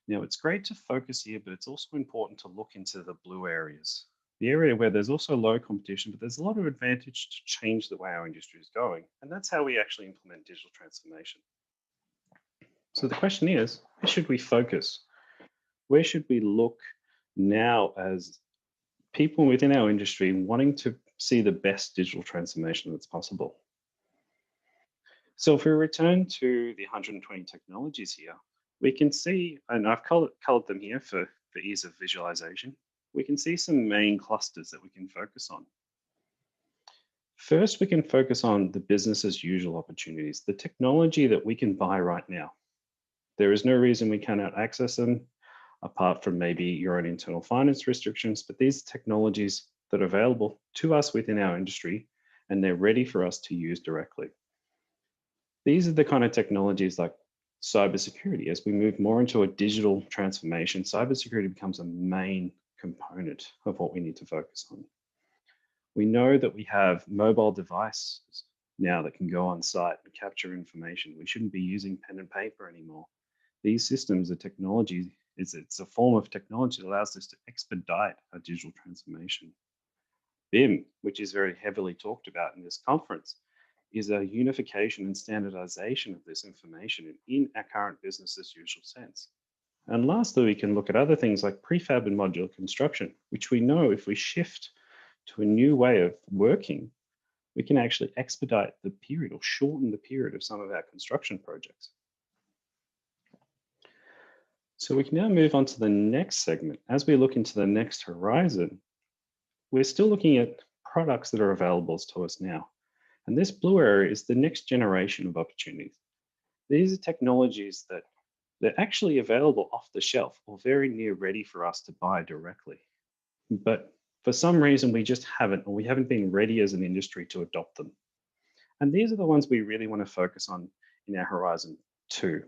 Now, it's great to focus here, but it's also important to look into the blue areas, the area where there's also low competition, but there's a lot of advantage to change the way our industry is going. And that's how we actually implement digital transformation. So the question is, where should we focus? Where should we look now as people within our industry wanting to see the best digital transformation that's possible? So if we return to the 120 technologies here, we can see, and I've colored them here for ease of visualization, we can see some main clusters that we can focus on. First, we can focus on the business as usual opportunities, the technology that we can buy right now. There is no reason we cannot access them, apart from maybe your own internal finance restrictions, but these technologies that are available to us within our industry, and they're ready for us to use directly. These are the kind of technologies like cybersecurity. As we move more into a digital transformation, cybersecurity becomes a main component of what we need to focus on. We know that we have mobile devices now that can go on site and capture information. We shouldn't be using pen and paper anymore. These systems are technology, it's a form of technology that allows us to expedite our digital transformation. BIM, which is very heavily talked about in this conference, is a unification and standardization of this information in our current business as usual sense. And lastly, we can look at other things like prefab and modular construction, which we know if we shift to a new way of working, we can actually expedite the period or shorten the period of some of our construction projects. So we can now move on to the next segment. As we look into the next horizon, we're still looking at products that are available to us now. And this blue area is the next generation of opportunities. These are technologies that they're actually available off the shelf or very near ready for us to buy directly. But for some reason, we just haven't, or we haven't been ready as an industry to adopt them. And these are the ones we really want to focus on in our Horizon 2,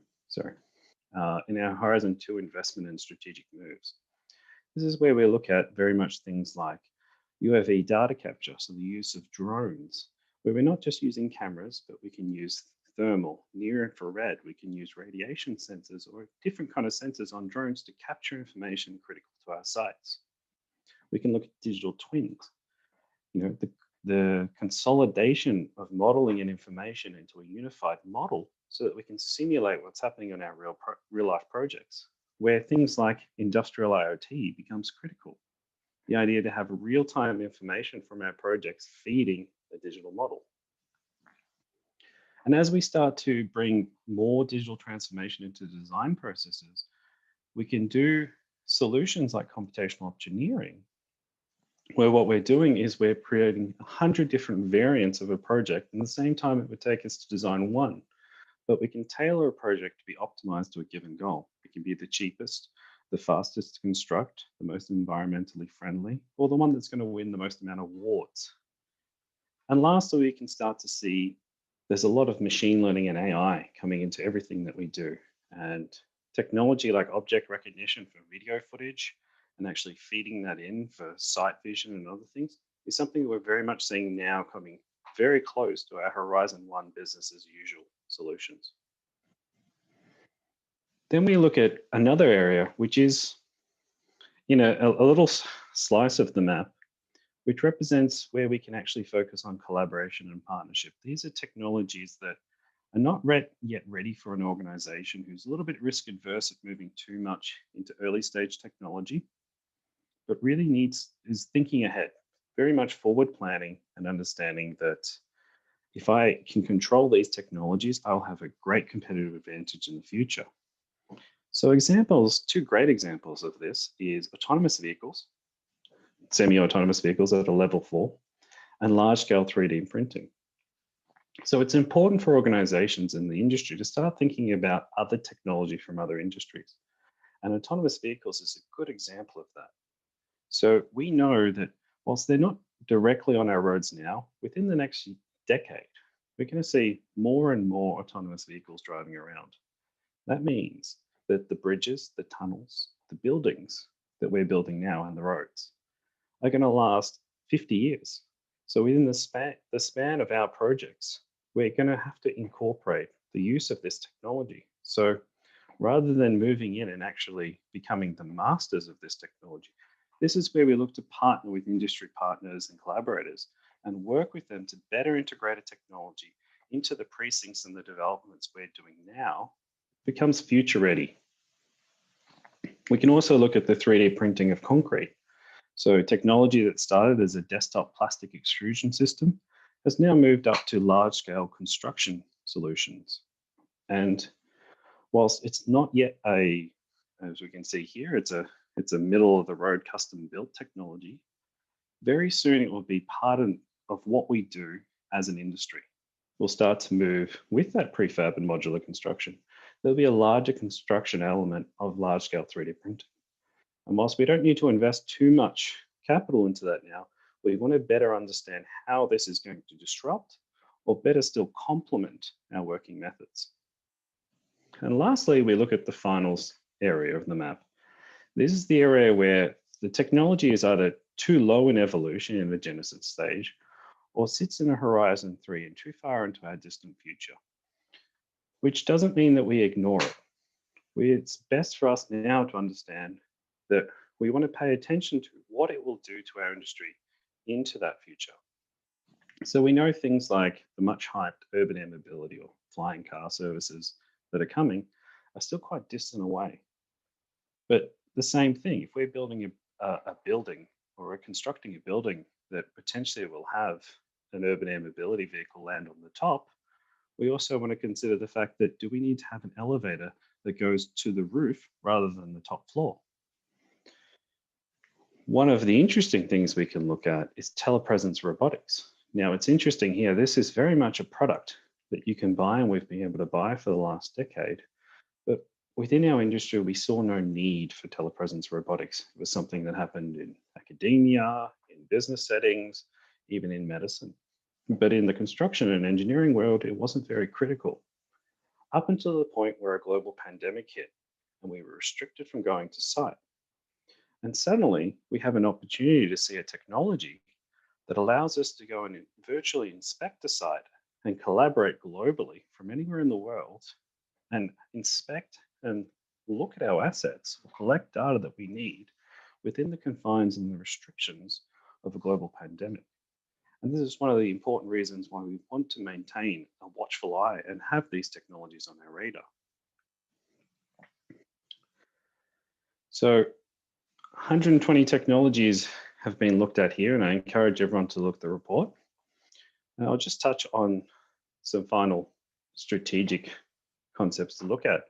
in our Horizon 2 investment and strategic moves. This is where we look at very much things like UAV data capture, so the use of drones, where we're not just using cameras, but we can use thermal, near infrared, we can use radiation sensors or different kind of sensors on drones to capture information critical to our sites. We can look at digital twins, the consolidation of modeling and information into a unified model so that we can simulate what's happening on our real life projects, where things like industrial IoT becomes critical. The idea to have real-time information from our projects feeding the digital model. And as we start to bring more digital transformation into design processes, we can do solutions like computational engineering, where what we're doing is we're creating 100 different variants of a project. And at the same time, it would take us to design one, but we can tailor a project to be optimized to a given goal. It can be the cheapest, the fastest to construct, the most environmentally friendly, or the one that's going to win the most amount of awards. And lastly, we can start to see there's a lot of machine learning and AI coming into everything that we do. And technology like object recognition for video footage and actually feeding that in for site vision and other things is something we're very much seeing now coming very close to our Horizon 1 business as usual solutions. Then we look at another area, which is a little slice of the map, which represents where we can actually focus on collaboration and partnership. These are technologies that are not yet ready for an organization who's a little bit risk adverse at moving too much into early stage technology, but really is thinking ahead, very much forward planning and understanding that if I can control these technologies, I'll have a great competitive advantage in the future. So two great examples of this is autonomous vehicles, semi-autonomous vehicles at a level 4, and large-scale 3D printing. So it's important for organizations in the industry to start thinking about other technology from other industries. And autonomous vehicles is a good example of that. So we know that whilst they're not directly on our roads now, within the next decade, we're going to see more and more autonomous vehicles driving around. That means that the bridges, the tunnels, the buildings that we're building now and the roads are going to last 50 years. So within the span of our projects, we're going to have to incorporate the use of this technology. So rather than moving in and actually becoming the masters of this technology, This is where we look to partner with industry partners and collaborators and work with them to better integrate a technology into the precincts and the developments we're doing now becomes future ready. We can also look at the 3D printing of concrete. So technology that started as a desktop plastic extrusion system has now moved up to large-scale construction solutions. And whilst it's not yet as we can see here, it's a middle-of-the-road custom-built technology, very soon it will be part of what we do as an industry. We'll start to move with that prefab and modular construction. There'll be a larger construction element of large-scale 3D printing. And whilst we don't need to invest too much capital into that now, we want to better understand how this is going to disrupt or better still complement our working methods. And lastly, we look at the finals area of the map. This is the area where the technology is either too low in evolution in the genesis stage or sits in a horizon 3 and too far into our distant future, which doesn't mean that we ignore it. It's best for us now to understand that we want to pay attention to what it will do to our industry into that future. So we know things like the much hyped urban air mobility or flying car services that are coming are still quite distant away. But the same thing, if we're building a building or we're constructing a building that potentially will have an urban air mobility vehicle land on the top, we also want to consider the fact that do we need to have an elevator that goes to the roof rather than the top floor? One of the interesting things we can look at is telepresence robotics. Now it's interesting here, this is very much a product that you can buy and we've been able to buy for the last decade. But within our industry, we saw no need for telepresence robotics. It was something that happened in academia, in business settings, even in medicine. But in the construction and engineering world, it wasn't very critical. Up until the point where a global pandemic hit and we were restricted from going to site. And suddenly we have an opportunity to see a technology that allows us to go and virtually inspect a site and collaborate globally from anywhere in the world and inspect and look at our assets, or collect data that we need within the confines and the restrictions of a global pandemic. And this is one of the important reasons why we want to maintain a watchful eye and have these technologies on our radar. So 120 technologies have been looked at here, and I encourage everyone to look at the report. And I'll just touch on some final strategic concepts to look at.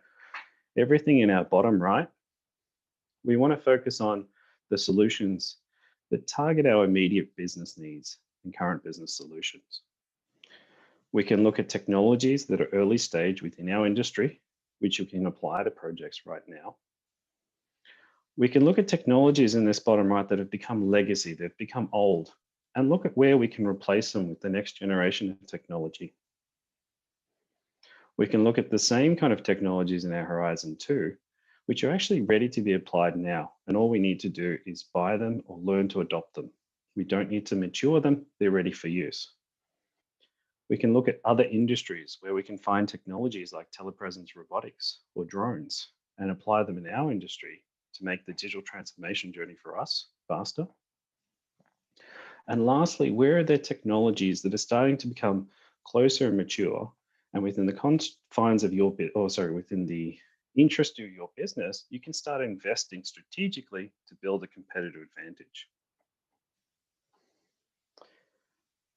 Everything in our bottom right, we want to focus on the solutions that target our immediate business needs and current business solutions. We can look at technologies that are early stage within our industry, which you can apply to projects right now. We can look at technologies in this bottom right that have become legacy, they've become old, and look at where we can replace them with the next generation of technology. We can look at the same kind of technologies in our Horizon 2, which are actually ready to be applied now. And all we need to do is buy them or learn to adopt them. We don't need to mature them, they're ready for use. We can look at other industries where we can find technologies like telepresence robotics or drones and apply them in our industry to make the digital transformation journey for us faster. And lastly, where are there technologies that are starting to become closer and mature, and within the confines of your within the interest of your business, you can start investing strategically to build a competitive advantage.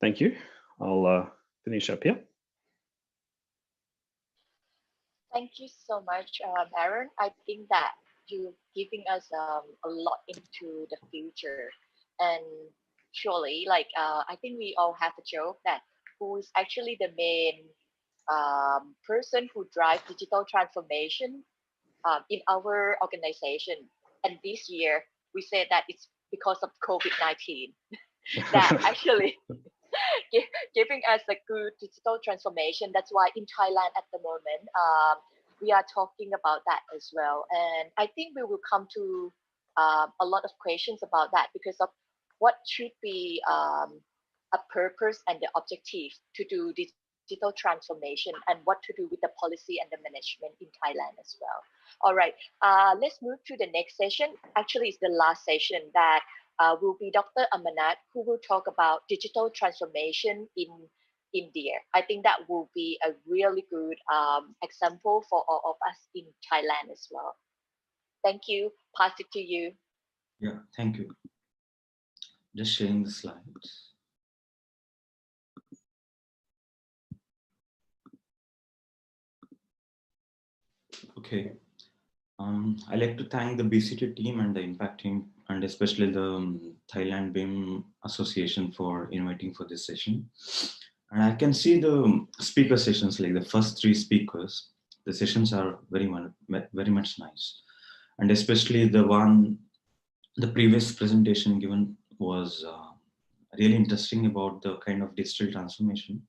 Thank you. I'll finish up here. Thank you so much, Aaron. I think that you're giving us a lot into the future, and surely, I think we all have a joke that who is actually the main person who drives digital transformation in our organization. And this year, we said that it's because of COVID-19 that actually giving us a good digital transformation. That's why in Thailand at the moment, we are talking about that as well. And I think we will come to a lot of questions about that because of what should be a purpose and the objective to do digital digital transformation and what to do with the policy and the management in Thailand as well. All right, let's move to the next session. Actually, it's the last session that will be Dr. Amarnath, who will talk about digital transformation in India. I think that will be a really good example for all of us in Thailand as well. Thank you. Pass it to you. Yeah, thank you. Just sharing the slides. Okay. I'd like to thank the BCT team and the Impact team, and especially the Thailand BIM Association for inviting for this session. And I can see the speaker sessions, like the first 3 speakers, the sessions are very much nice. And especially the previous presentation given was really interesting about the kind of digital transformation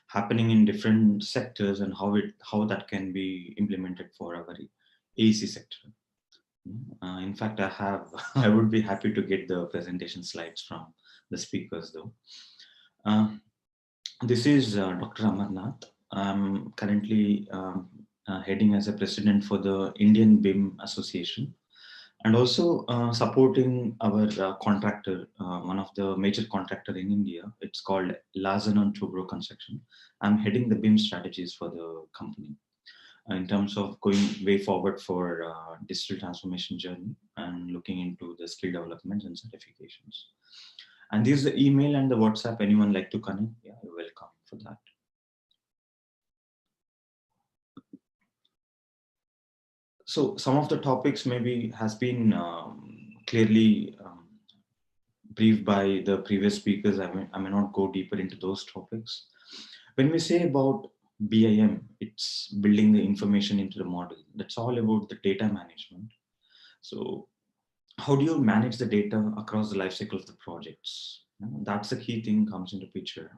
happening in different sectors and how that can be implemented for our AEC sector. In fact, I would be happy to get the presentation slides from the speakers though. This is Dr. Amarnath. I'm currently heading as a president for the Indian BIM Association, and also supporting our contractor, one of the major contractor in India. It's called Larsen & Toubro Construction. I'm heading the BIM strategies for the company in terms of going way forward for digital transformation journey and looking into the skill development and certifications. And this is the email and the WhatsApp. Anyone like to connect? Yeah, you're welcome for that. So some of the topics maybe has been clearly briefed by the previous speakers. I may not go deeper into those topics. When we say about BIM, it's building the information into the model. That's all about the data management. So how do you manage the data across the life cycle of the projects? That's the key thing comes into picture.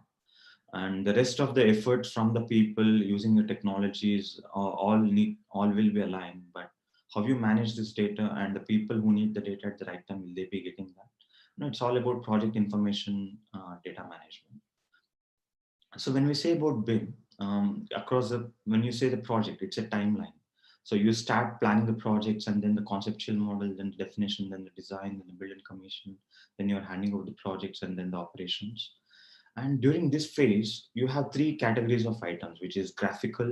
And the rest of the efforts from the people using the technologies all will be aligned. But how you manage this data and the people who need the data at the right time, will they be getting that? No, it's all about project information data management. So when we say about BIM, when you say the project, it's a timeline. So you start planning the projects and then the conceptual model, then the definition, then the design, then the build and commission, then you're handing over the projects and then the operations. And during this phase, you have 3 categories of items, which is graphical,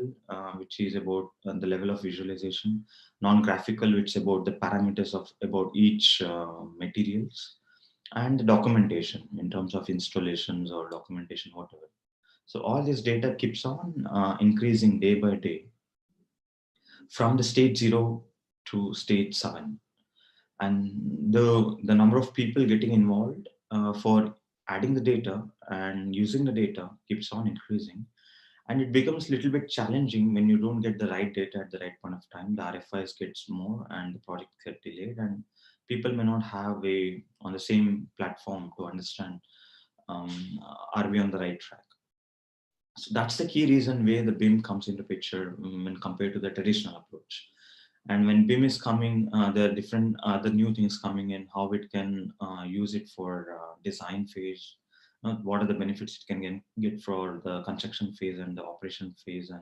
which is about the level of visualization, non-graphical, which is about the parameters of about each materials, and the documentation in terms of installations or documentation, whatever. So all this data keeps on increasing day by day from the stage 0 to stage 7. And the number of people getting involved for adding the data and using the data keeps on increasing. And it becomes a little bit challenging when you don't get the right data at the right point of time. The RFIs gets more and the project get delayed, and people may not have on the same platform to understand, are we on the right track? So that's the key reason where the BIM comes into picture when compared to the traditional approach. And when BIM is coming, there are different other new things coming in, how it can use it for design phase, what are the benefits it can get for the construction phase and the operation phase and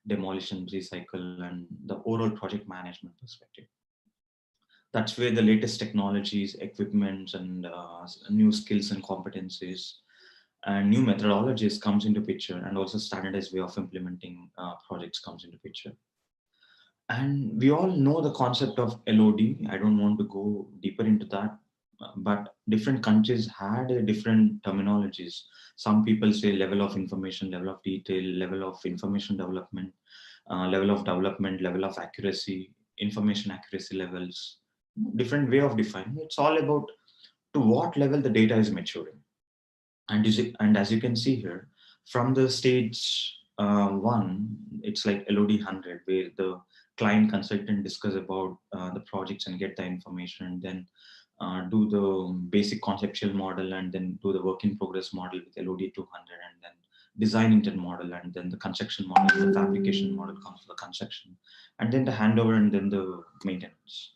demolition, recycle, and the overall project management perspective. That's where the latest technologies, equipments, and new skills and competencies and new methodologies comes into picture, and also standardized way of implementing projects comes into picture. And we all know the concept of LOD. I don't want to go deeper into that, but different countries had different terminologies. Some people say level of information, level of detail, level of information development, level of development, level of accuracy, information accuracy levels, different way of defining. It's all about to what level the data is maturing. And as you can see here, from the stage 1, it's like LOD 100, where the client consultant discuss about the projects and get the information, and then do the basic conceptual model, and then do the work in progress model with LOD 200, and then design intent model, and then the construction model, the fabrication model comes to the construction, and then the handover, and then the maintenance.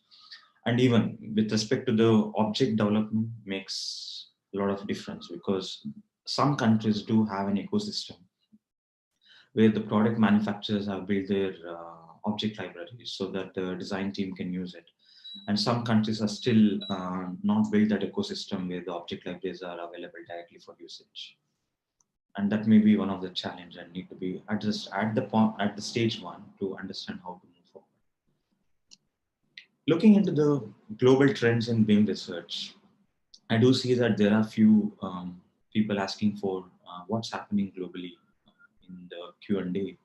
And even with respect to the object development makes a lot of difference, because some countries do have an ecosystem where the product manufacturers have built their object libraries so that the design team can use it. And some countries are still not built that ecosystem where the object libraries are available directly for usage. And that may be one of the challenge and need to be addressed at the stage one to understand how to move forward. Looking into the global trends in BIM research, I do see that there are few people asking for what's happening globally in the Q&A.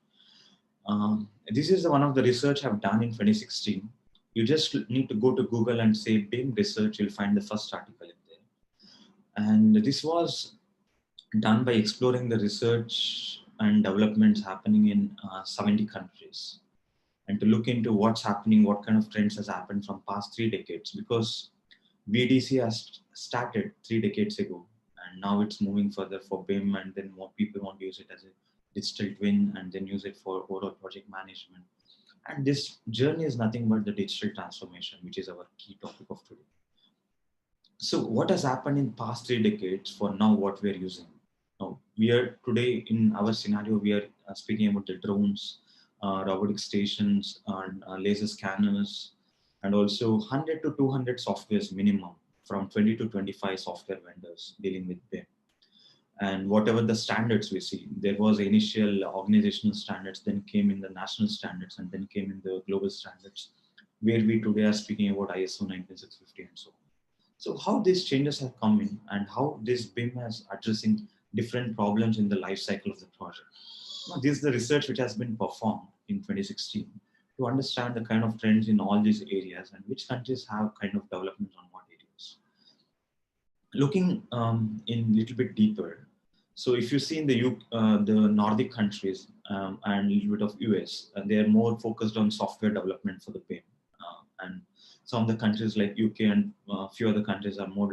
This is one of the research I've done in 2016. You just need to go to Google and say BIM research, you'll find the first article in there. And this was done by exploring the research and developments happening in 70 countries, and to look into what's happening, what kind of trends has happened from past 3 decades, because VDC has started 3 decades ago, and now it's moving further for BIM, and then more people want to use it as a digital twin and then use it for overall project management. And this journey is nothing but the digital transformation, which is our key topic of today. So what has happened in past 3 decades for now what we're using? Now, we are today in our scenario, we are speaking about the drones, robotic stations, and laser scanners, and also 100 to 200 softwares minimum from 20 to 25 software vendors dealing with BIM. And whatever the standards we see, there was initial organizational standards, then came in the national standards, and then came in the global standards, where we today are speaking about ISO 19650 and so on. So how these changes have come in and how this BIM is addressing different problems in the life cycle of the project. Now, this is the research which has been performed in 2016 to understand the kind of trends in all these areas and which countries have kind of development on what areas. Looking in a little bit deeper, so if you see in the Nordic countries and a little bit of US, they are more focused on software development for the BIM. And some of the countries like UK and a few other countries are more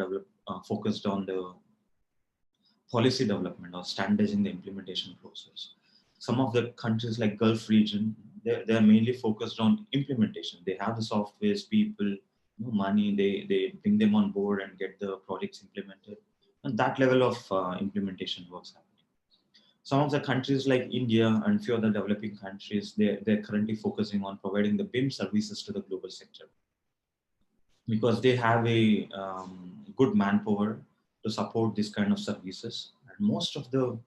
focused on the policy development or standardizing the implementation process. Some of the countries like Gulf region, they're mainly focused on implementation. They have the softwares, people, money, they bring them on board and get the projects implemented. And that level of implementation works happening. Some of the countries like India and few other developing countries, they're currently focusing on providing the BIM services to the global sector, because they have a good manpower to support this kind of services. And most of the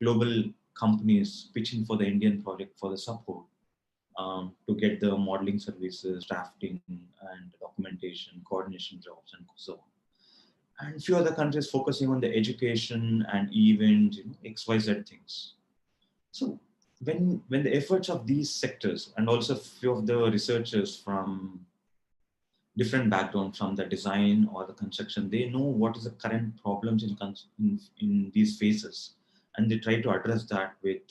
global companies pitching for the Indian project for the support to get the modeling services, drafting and documentation, coordination jobs, and so on. And few other countries focusing on the education and event, XYZ things. So when the efforts of these sectors and also few of the researchers from different background from the design or the construction, they know what is the current problems in these phases, and they try to address that with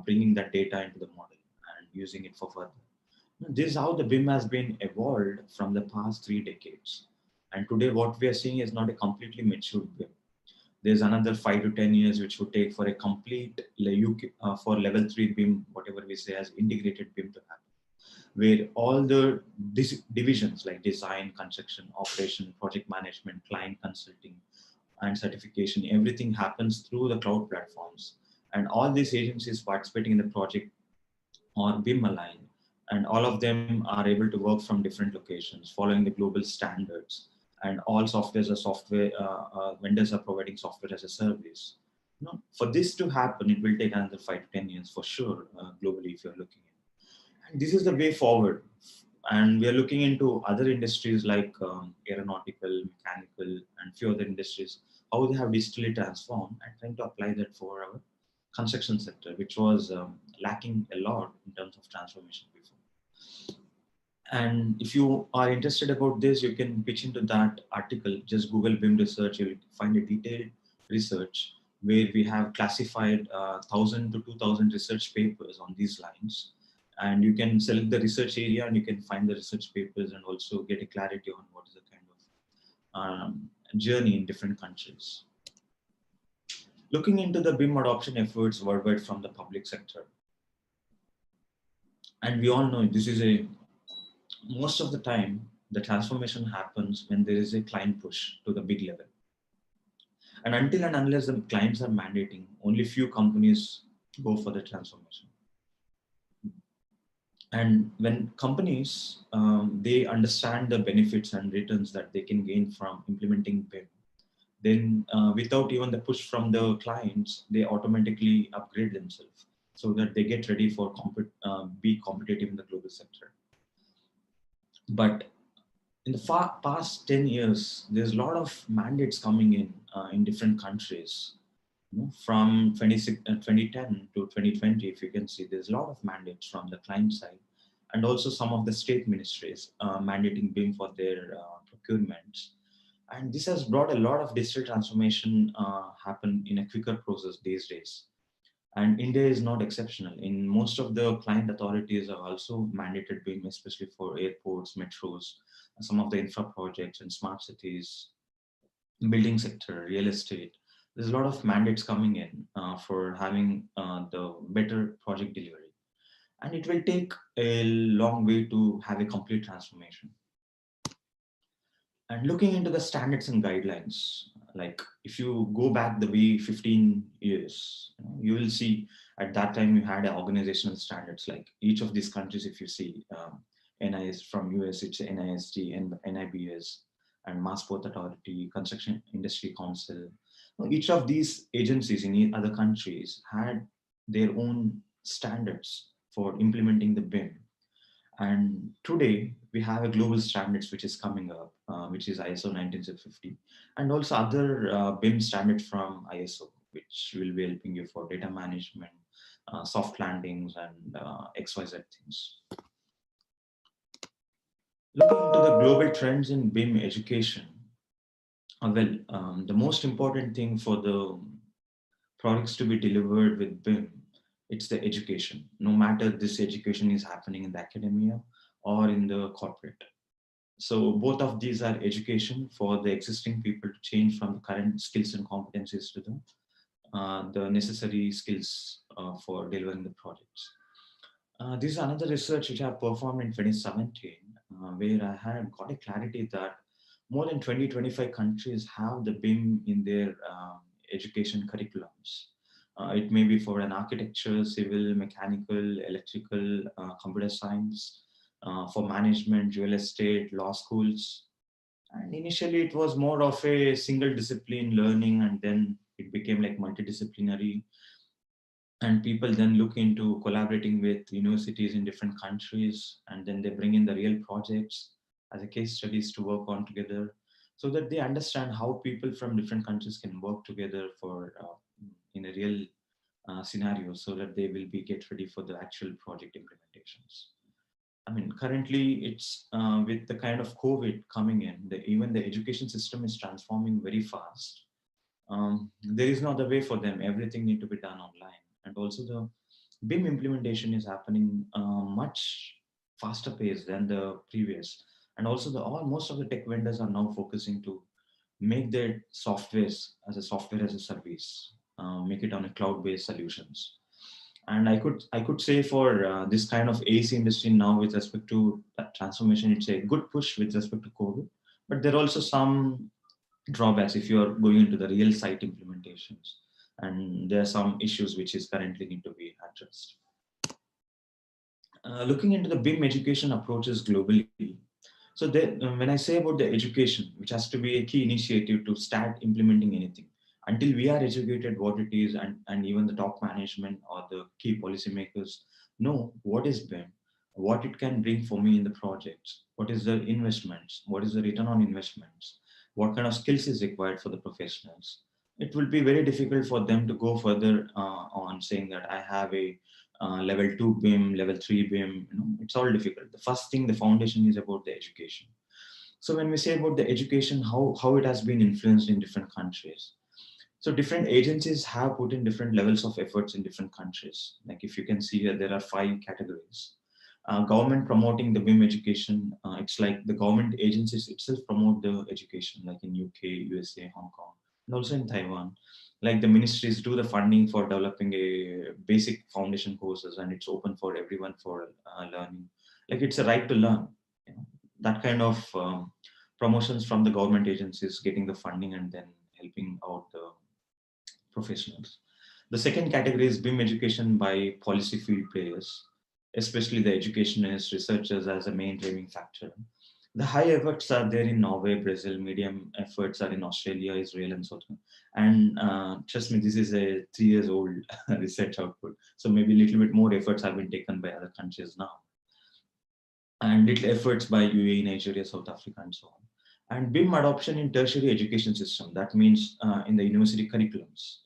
bringing that data into the model and using it for further. This is how the BIM has been evolved from the past 3 decades. And today what we are seeing is not a completely matured BIM. There's another 5 to 10 years which would take for a complete for level 3 BIM, whatever we say as integrated BIM to happen, where all the divisions like design, construction, operation, project management, client consulting, and certification, everything happens through the cloud platforms. And all these agencies participating in the project are BIM aligned, and all of them are able to work from different locations following the global standards. And all softwares are software, vendors are providing software as a service. For this to happen, it will take another 5 to 10 years for sure, globally, if you're looking at. And this is the way forward. And we are looking into other industries like aeronautical, mechanical, and few other industries, how they have digitally transformed, and trying to apply that for our construction sector, which was lacking a lot in terms of transformation before. And if you are interested about this, you can pitch into that article. Just Google BIM research, you'll find a detailed research where we have classified 1,000 to 2,000 research papers on these lines. And you can select the research area and you can find the research papers and also get a clarity on what is the kind of journey in different countries. Looking into the BIM adoption efforts worldwide from the public sector. And we all know this is most of the time, the transformation happens when there is a client push to the big level. And until and unless the clients are mandating, only few companies go for the transformation. And when companies, they understand the benefits and returns that they can gain from implementing BIM, then without even the push from the clients, they automatically upgrade themselves so that they get ready for be competitive in the global sector. But in the past 10 years, there's a lot of mandates coming in different countries. From 2010 to 2020, if you can see, there's a lot of mandates from the client side, and also some of the state ministries mandating BIM for their procurements. And this has brought a lot of digital transformation happen in a quicker process these days. And India is not exceptional. In most of the client authorities are also mandated BIM, especially for airports, metros, some of the infra projects and smart cities, building sector, real estate. There's a lot of mandates coming in for having the better project delivery. And it will take a long way to have a complete transformation. And looking into the standards and guidelines, like if you go back the way 15 years, you will see at that time you had organizational standards, like each of these countries, if you see NIS from US, it's NIST and NIBS and Mass Port Authority, Construction Industry Council. Each of these agencies in other countries had their own standards for implementing the BIM. And today we have a global standards which is coming up, which is ISO 19750, and also other BIM standards from ISO, which will be helping you for data management, soft landings, and XYZ things. Looking into the global trends in BIM education, the most important thing for the products to be delivered with BIM, it's the education. No matter this education is happening in the academia or in the corporate. So both of these are education for the existing people to change from the current skills and competencies to the necessary skills for delivering the projects. This is another research which I performed in 2017, where I had got a clarity that more than 20-25 countries have the BIM in their education curriculums. It may be for an architecture, civil, mechanical, electrical, computer science, for management, real estate, law schools. And initially it was more of a single discipline learning, and then it became like multidisciplinary. And people then look into collaborating with universities in different countries, and then they bring in the real projects as a case studies to work on together, so that they understand how people from different countries can work together for in a real scenario, so that they will be get ready for the actual project implementations. I mean, currently it's with the kind of COVID coming in, even the education system is transforming very fast. There is no other way for them. Everything need to be done online. And also the BIM implementation is happening much faster pace than the previous. And also most of the tech vendors are now focusing to make their softwares as a software as a service, make it on a cloud-based solutions. And I could say for this kind of AEC industry now, with respect to that transformation, it's a good push with respect to COVID. But there are also some drawbacks if you are going into the real site implementations, and there are some issues which is currently need to be addressed. Looking into the BIM education approaches globally. So when I say about the education, which has to be a key initiative to start implementing anything, until we are educated what it is, and even the top management or the key policymakers know what is BIM, what it can bring for me in the projects, what is the investments, what is the return on investments, what kind of skills is required for the professionals. It will be very difficult for them to go further on saying that I have a level 2 BIM, level 3 BIM. It's all difficult. The first thing, the foundation is about the education. So when we say about the education, how it has been influenced in different countries. So different agencies have put in different levels of efforts in different countries. Like if you can see here, there are 5 categories. Government promoting the BIM education. It's like the government agencies itself promote the education, like in UK, USA, Hong Kong, and also in Taiwan. Like the ministries do the funding for developing a basic foundation courses, and it's open for everyone for learning. Like it's a right to learn. That kind of promotions from the government agencies getting the funding and then helping out the professionals. The second category is BIM education by policy field players. especially the educationists, researchers as a main driving factor. The high efforts are there in Norway, Brazil, medium efforts are in Australia, Israel, and so on. And trust me, this is a 3 years old research output. So maybe a little bit more efforts have been taken by other countries now. And little efforts by UAE, Nigeria, South Africa, and so on. And BIM adoption in tertiary education system, that means in the university curriculums.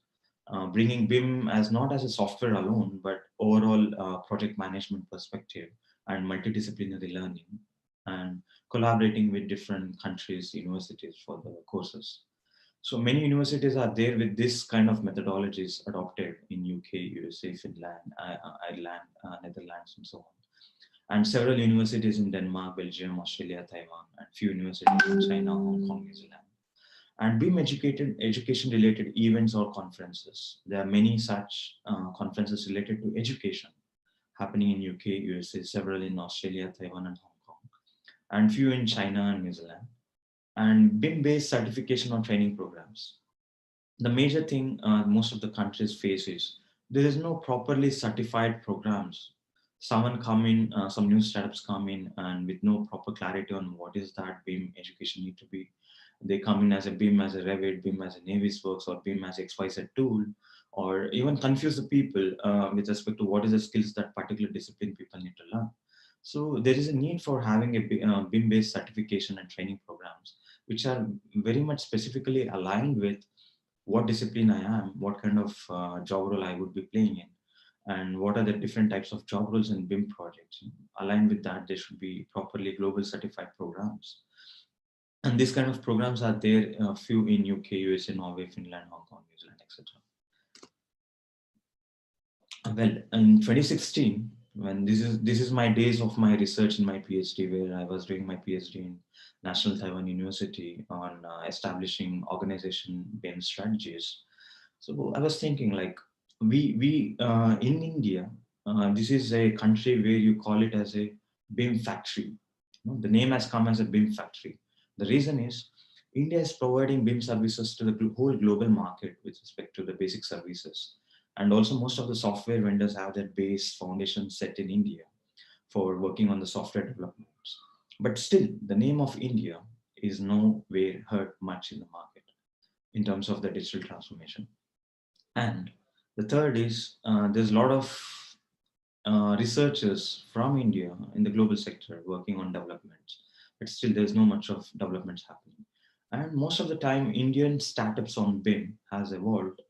Bringing BIM as not as a software alone, but overall project management perspective and multidisciplinary learning, and collaborating with different countries, universities for the courses. So many universities are there with this kind of methodologies adopted in UK, USA, Finland, Ireland, Netherlands, and so on. And several universities in Denmark, Belgium, Australia, Taiwan, and few universities in China, Hong Kong, New Zealand. And BIM education related events or conferences. There are many such conferences related to education happening in UK, USA, several in Australia, Taiwan, and Hong Kong, and few in China and New Zealand. And BIM-based certification or training programs. The major thing most of the countries face is there is no properly certified programs. Someone come in, some new startups come in, and with no proper clarity on what is that BIM education need to be. They come in as a BIM as a Revit, BIM as a Navisworks, or BIM as XYZ tool, or even confuse the people with respect to what is the skills that particular discipline people need to learn. So there is a need for having a BIM-based certification and training programs, which are very much specifically aligned with what discipline I am, what kind of job role I would be playing in, and what are the different types of job roles in BIM projects. Aligned with that, there should be properly global certified programs. And these kind of programs are there, few in UK, USA, Norway, Finland, Hong Kong, New Zealand, etc. Well, in 2016, when this is my days of my research in my PhD, where I was doing my PhD in National Taiwan University on establishing organization BIM strategies. So I was thinking, like, we in India, this is a country where you call it as a BIM factory. You know, the name has come as a BIM factory. The reason is India is providing BIM services to the whole global market with respect to the basic services. And also most of the software vendors have their base foundation set in India for working on the software developments. But still, the name of India is nowhere heard much in the market in terms of the digital transformation. And the third is there's a lot of researchers from India in the global sector working on developments, but still there's no much of developments happening. And most of the time, Indian startups on BIM has evolved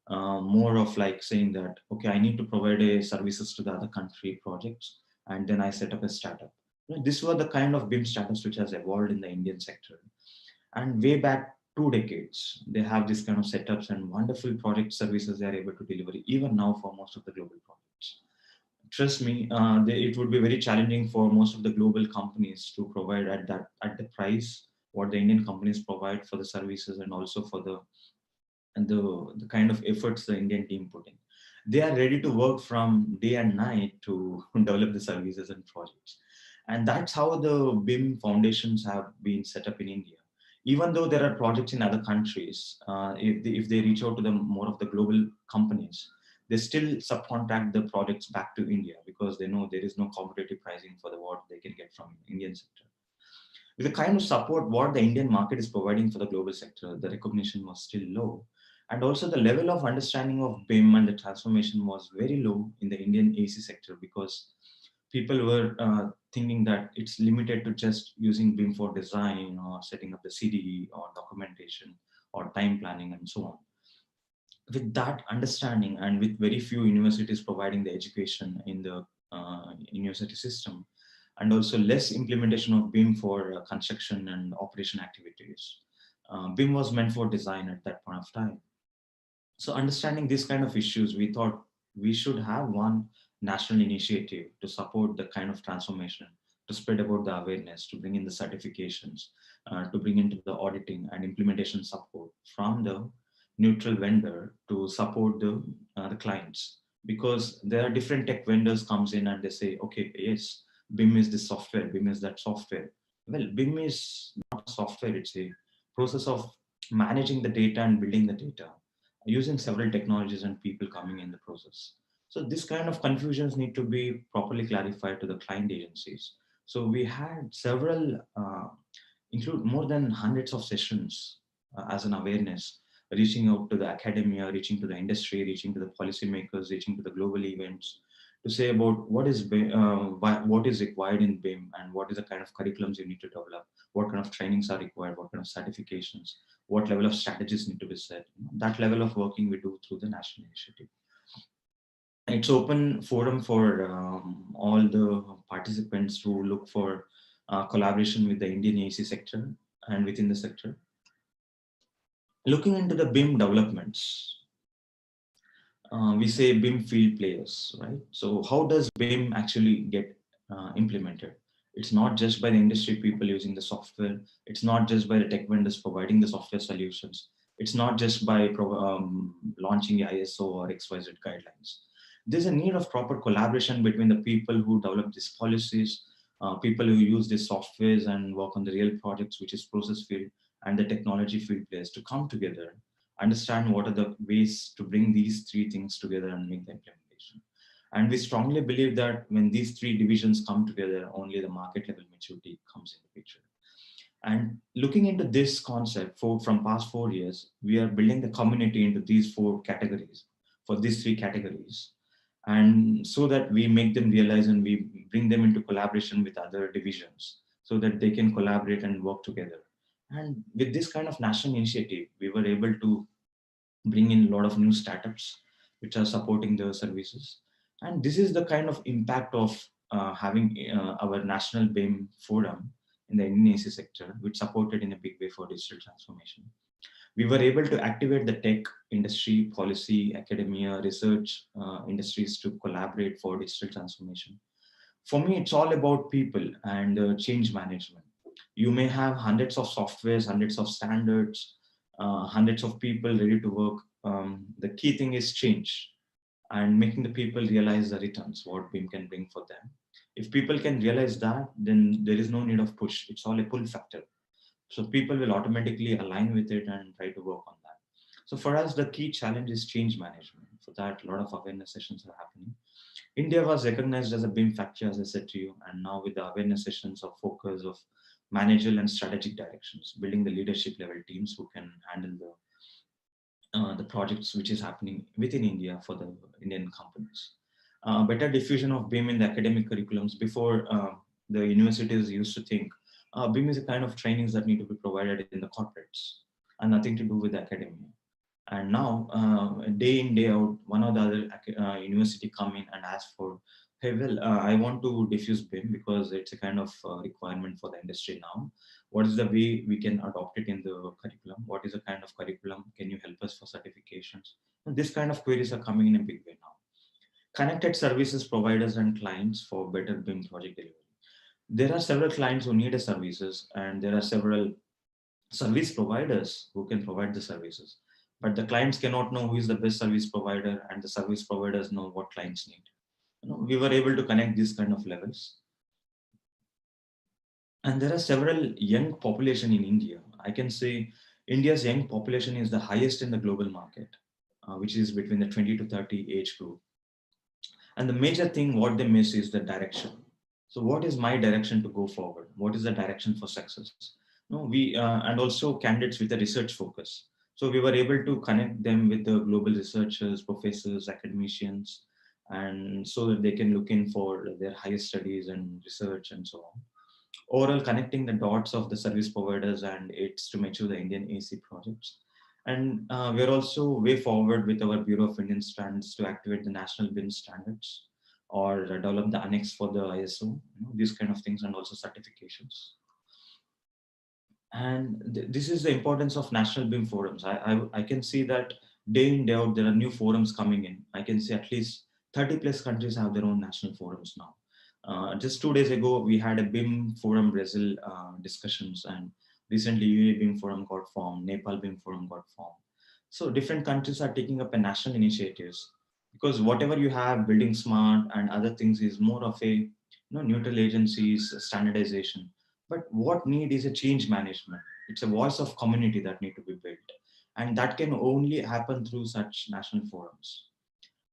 more of like saying that, okay, I need to provide a services to the other country projects, and then I set up a startup. You know, these were the kind of BIM startups which has evolved in the Indian sector. And way back 2 decades, they have this kind of setups and wonderful project services they are able to deliver even now for most of the global projects. Trust me, it would be very challenging for most of the global companies to provide at the price what the Indian companies provide for the services, and also for the kind of efforts the Indian team put in. They are ready to work from day and night to develop the services and projects. And that's how the BIM foundations have been set up in India. Even though there are projects in other countries, if they reach out to the more of the global companies, they still subcontract the projects back to India because they know there is no competitive pricing for the what they can get from Indian sector. With the kind of support what the Indian market is providing for the global sector, the recognition was still low. And also the level of understanding of BIM and the transformation was very low in the Indian AEC sector, because people were thinking that it's limited to just using BIM for design or setting up the CDE or documentation or time planning and so on. With that understanding, and with very few universities providing the education in the university system, and also less implementation of BIM for construction and operation activities, BIM was meant for design at that point of time. So understanding these kind of issues, we thought we should have one national initiative to support the kind of transformation, to spread about the awareness, to bring in the certifications, to bring into the auditing and implementation support from the neutral vendor to support the clients. Because there are different tech vendors comes in and they say, okay, yes, BIM is this software, BIM is that software. Well, BIM is not software, it's a process of managing the data and building the data using several technologies and people coming in the process. So this kind of confusions need to be properly clarified to the client agencies. So we had several, include more than hundreds of sessions as an awareness, reaching out to the academia, reaching to the industry, reaching to the policymakers, reaching to the global events, to say about what is required in BIM and what is the kind of curriculums you need to develop, what kind of trainings are required, what kind of certifications, what level of strategies need to be set. That level of working we do through the national initiative. It's open forum for all the participants to look for collaboration with the Indian AEC sector and within the sector. Looking into the BIM developments, we say BIM field players, right? So how does BIM actually get implemented? It's not just by the industry people using the software. It's not just by the tech vendors providing the software solutions. It's not just by launching ISO or XYZ guidelines. There's a need of proper collaboration between the people who develop these policies, people who use these softwares and work on the real projects, which is process field, and the technology field players to come together, understand what are the ways to bring these three things together and make the implementation. And we strongly believe that when these three divisions come together, only the market level maturity comes in the picture. And looking into this concept from past 4 years, we are building the community into these four categories, for these three categories. And so that we make them realize and we bring them into collaboration with other divisions so that they can collaborate and work together. And with this kind of national initiative, we were able to bring in a lot of new startups which are supporting the services. And this is the kind of impact of having our national BIM forum in the Indian AEC sector, which supported in a big way for digital transformation. We were able to activate the tech industry, policy, academia, research industries to collaborate for digital transformation. For me, it's all about people and change management. You may have hundreds of softwares, hundreds of standards, hundreds of people ready to work. The key thing is change and making the people realize the returns, what BIM can bring for them. If people can realize that, then there is no need of push. It's all a pull factor. So people will automatically align with it and try to work on that. So for us, the key challenge is change management. For that, a lot of awareness sessions are happening. India was recognized as a BIM factory, as I said to you, and now with the awareness sessions of focus of managerial and strategic directions, building the leadership level teams who can handle the projects which is happening within India for the Indian companies. Better diffusion of BIM in the academic curriculums. Before, the universities used to think BIM is a kind of trainings that need to be provided in the corporates and nothing to do with academia. And now, day in, day out, one or the other university come in and ask for, hey, well, I want to diffuse BIM because it's a kind of requirement for the industry now. What is the way we can adopt it in the curriculum? What is the kind of curriculum? Can you help us for certifications? And this kind of queries are coming in a big way now. Connected services providers and clients for better BIM project delivery. There are several clients who need a services, and there are several service providers who can provide the services. But the clients cannot know who is the best service provider, and the service providers know what clients need. We were able to connect these kind of levels. And there are several young population in India. I can say India's young population is the highest in the global market, which is between the 20 to 30 age group. And the major thing what they miss is the direction. So what is my direction to go forward? What is the direction for success? And also candidates with a research focus. So we were able to connect them with the global researchers, professors, academicians, and so that they can look in for their higher studies and research and so on. Overall, connecting the dots of the service providers and aids to mature the Indian AEC projects. And we're also way forward with our Bureau of Indian Standards to activate the national BIM standards or develop the annex for the ISO, these kind of things, and also certifications. And this is the importance of national BIM forums. I can see that day in, day out, there are new forums coming in. I can see at least 30 plus countries have their own national forums now. Just 2 days ago, we had a BIM forum Brazil discussions, and recently UAE BIM forum got formed, Nepal BIM forum got formed. So different countries are taking up a national initiatives, because whatever you have, building smart and other things is more of a neutral agencies, standardization. But what need is a change management. It's a voice of community that need to be built. And that can only happen through such national forums.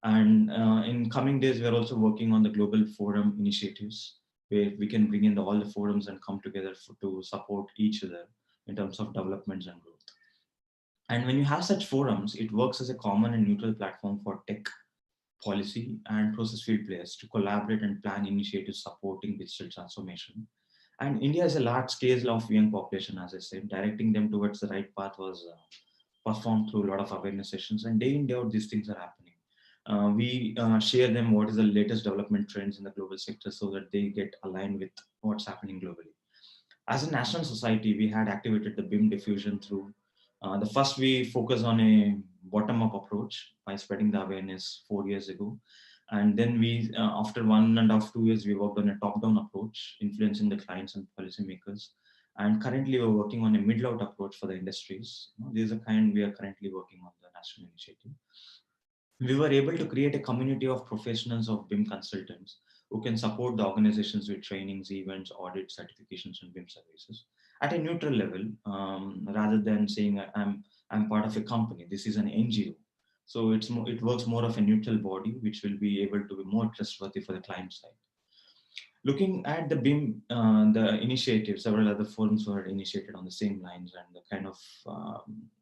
And in coming days, we are also working on the global forum initiatives, where we can bring in all the forums and come together to support each other in terms of developments and growth. And when you have such forums, it works as a common and neutral platform for tech, policy, and process field players to collaborate and plan initiatives supporting digital transformation. And India is a large scale of young population, as I said, directing them towards the right path was performed through a lot of awareness sessions, and day in, day out, these things are happening. We share them what is the latest development trends in the global sector so that they get aligned with what's happening globally. As a national society, we had activated the BIM diffusion through the first we focus on a bottom-up approach by spreading the awareness 4 years ago. And then we, after 1.5 to 2 years, we worked on a top-down approach, influencing the clients and policymakers. And currently we're working on a middle-out approach for the industries. This is a kind we are currently working on the national initiative. We were able to create a community of professionals of BIM consultants who can support the organizations with trainings, events, audit, certifications, and BIM services at a neutral level, rather than saying I'm part of a company. This is an NGO. So it works more of a neutral body, which will be able to be more trustworthy for the client side. Looking at the BIM, the initiative, several other forums were initiated on the same lines, and the kind of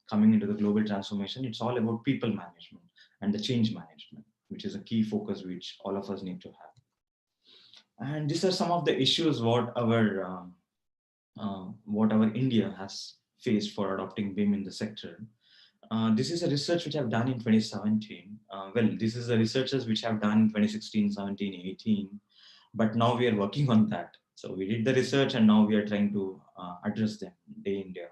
coming into the global transformation, it's all about people management and the change management, which is a key focus which all of us need to have. And these are some of the issues what our India has faced for adopting BIM in the sector. This is a research which I've done in 2017. Well, this is the researchers which have done in 2016, 17, 18. But now we are working on that. So we did the research and now we are trying to address them day in, day out.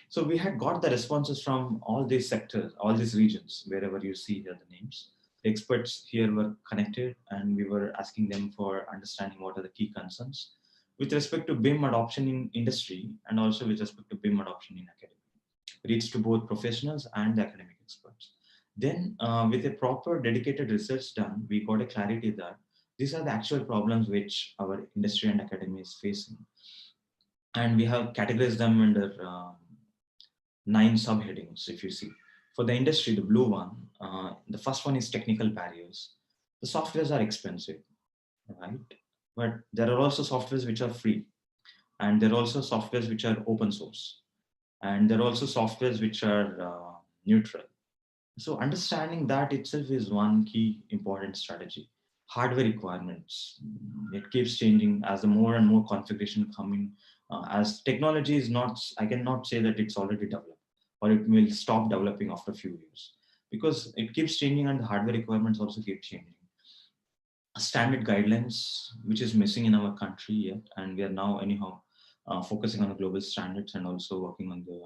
So we had got the responses from all these sectors, all these regions, wherever you see here the names. The experts here were connected and we were asking them for understanding what are the key concerns with respect to BIM adoption in industry and also with respect to BIM adoption in academia. Reached to both professionals and the academic experts. Then with a proper dedicated research done, we got a clarity that these are the actual problems which our industry and academia is facing. And we have categorized them under 9 subheadings, if you see. For the industry, the blue one, the first one is technical barriers. The softwares are expensive, right? But there are also softwares which are free. And there are also softwares which are open source. And there are also softwares which are neutral. So understanding that itself is one key important strategy. Hardware requirements, it keeps changing as the more and more configuration coming. As technology is not, I cannot say that it's already developed or it will stop developing after a few years because it keeps changing and the hardware requirements also keep changing. Standard guidelines, which is missing in our country yet, and we are now anyhow focusing on the global standards and also working on the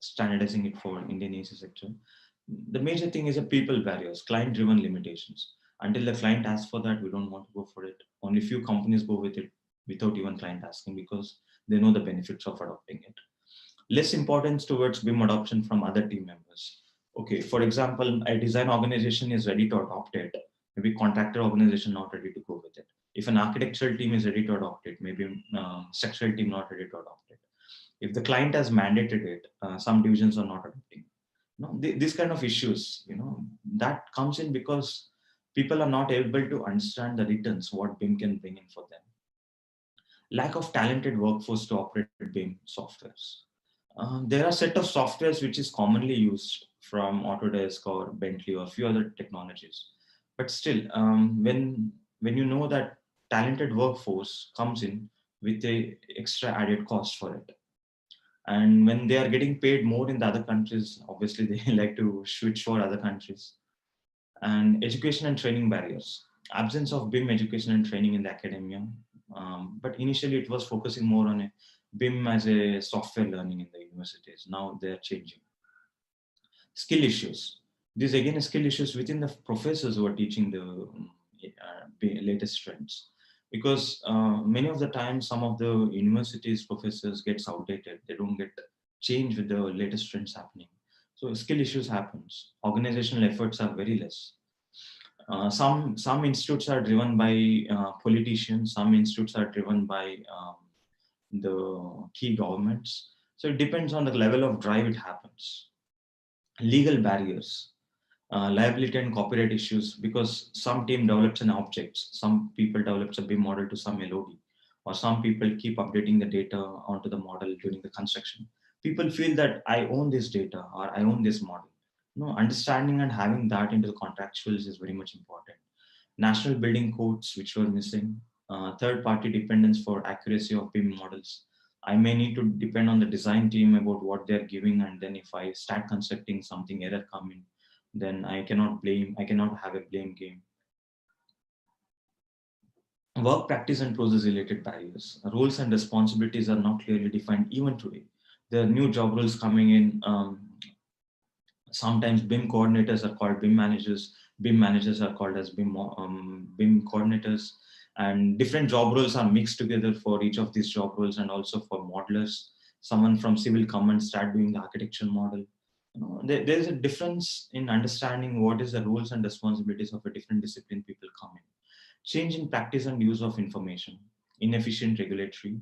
standardizing it for Indian AECO sector. The major thing is a people barriers, client-driven limitations. Until the client asks for that, we don't want to go for it. Only few companies go with it without even client asking because they know the benefits of adopting it. Less importance towards BIM adoption from other team members. Okay, for example, a design organization is ready to adopt it. Maybe contractor organization not ready to go with it. If an architectural team is ready to adopt it, maybe structural team not ready to adopt it. If the client has mandated it, some divisions are not adopting. These kind of issues, that comes in because people are not able to understand the returns, what BIM can bring in for them. Lack of talented workforce to operate BIM softwares. There are a set of softwares which is commonly used from Autodesk or Bentley or a few other technologies. But still, when you know that talented workforce comes in with a extra added cost for it, and when they are getting paid more in the other countries, obviously they like to switch for other countries. And education and training barriers. Absence of BIM education and training in the academia. But initially it was focusing more on a BIM as a software learning in the universities. Now they're changing. Skill issues. These again are skill issues within the professors who are teaching the latest trends. Because many of the time, some of the universities professors gets outdated. They don't get changed with the latest trends happening. So skill issues happens. Organizational efforts are very less. Some institutes are driven by politicians. Some institutes are driven by the key governments. So it depends on the level of drive it happens. Legal barriers. liability and copyright issues, because some team develops an object, some people develops a BIM model to some LOD, or some people keep updating the data onto the model during the construction. People feel that I own this data or I own this model. Understanding and having that into the contractuals is very much important. National building codes, which were missing, third-party dependence for accuracy of BIM models. I may need to depend on the design team about what they're giving, and then if I start constructing something error coming, then I cannot have a blame game. Work practice and process related barriers. Roles and responsibilities are not clearly defined even today. There are new job roles coming in. Sometimes BIM coordinators are called BIM managers. BIM managers are called as BIM coordinators. And different job roles are mixed together for each of these job roles, and also for modelers. Someone from civil come and start doing the architecture model. There's a difference in understanding what is the roles and responsibilities of a different discipline people come in. Change in practice and use of information, inefficient regulatory,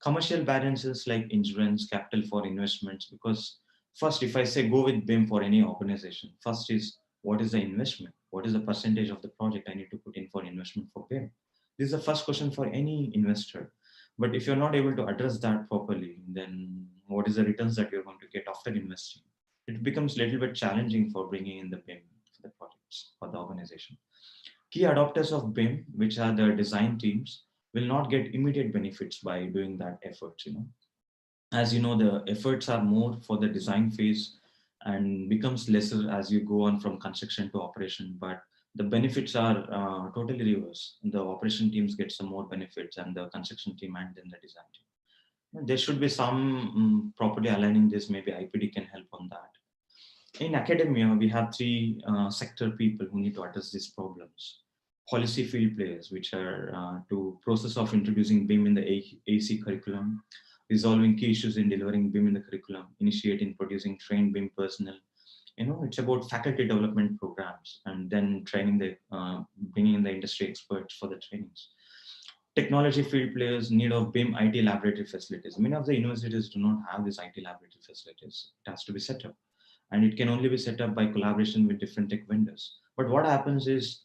commercial barriers like insurance, capital for investments. Because first, if I say go with BIM for any organization, first is what is the investment? What is the percentage of the project I need to put in for investment for BIM? This is the first question for any investor. But if you're not able to address that properly, then what is the returns that you're going to get after investing? It becomes a little bit challenging for bringing in the BIM for the projects for the organization. Key adopters of BIM, which are the design teams, will not get immediate benefits by doing that effort. As you know, the efforts are more for the design phase and becomes lesser as you go on from construction to operation. But the benefits are totally reverse. The operation teams get some more benefits, and the construction team and then the design team. There should be some properly aligning this. Maybe IPD can help on that. In academia, we have three sector people who need to address these problems. Policy field players, which are to process of introducing BIM in the AEC curriculum, resolving key issues in delivering BIM in the curriculum, initiating, producing trained BIM personnel. It's about faculty development programs, and then training bringing in the industry experts for the trainings. Technology field players, need of BIM IT laboratory facilities. Many of the universities do not have these IT laboratory facilities. It has to be set up, and it can only be set up by collaboration with different tech vendors. But what happens is,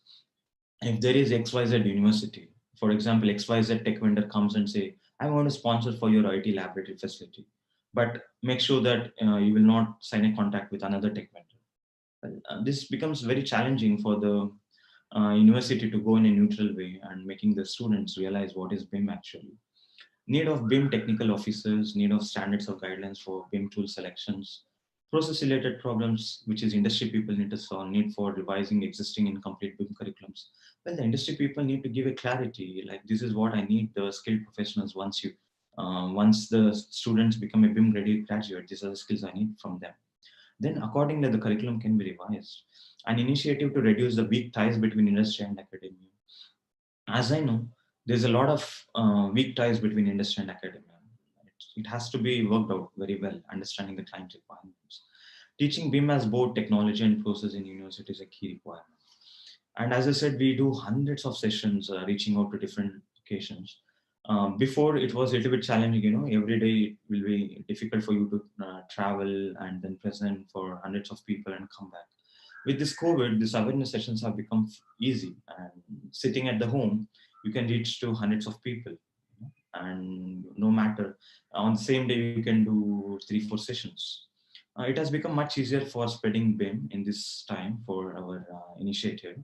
if there is XYZ university, for example, XYZ tech vendor comes and say, I want to sponsor for your IT laboratory facility, but make sure that you will not sign a contract with another tech vendor. This becomes very challenging for the university to go in a neutral way and making the students realize what is BIM actually. Need of BIM technical officers, need of standards of guidelines for BIM tool selections, process related problems, which is industry people need to solve, need for revising existing incomplete BIM curriculums. Well, the industry people need to give a clarity, like this is what I need the skilled professionals once the students become a BIM ready graduate, these are the skills I need from them. Then accordingly, the curriculum can be revised. An initiative to reduce the weak ties between industry and academia. As I know, there's a lot of weak ties between industry and academia. It has to be worked out very well, understanding the client requirements. Teaching BIM as both technology and process in university is a key requirement. And as I said, we do hundreds of sessions reaching out to different locations. Before, it was a little bit challenging, every day it will be difficult for you to travel and then present for hundreds of people and come back. With this COVID, these awareness sessions have become easy, and sitting at the home, you can reach to hundreds of people. And no matter, on the same day, you can do 3-4 sessions. It has become much easier for spreading BIM in this time for our initiative.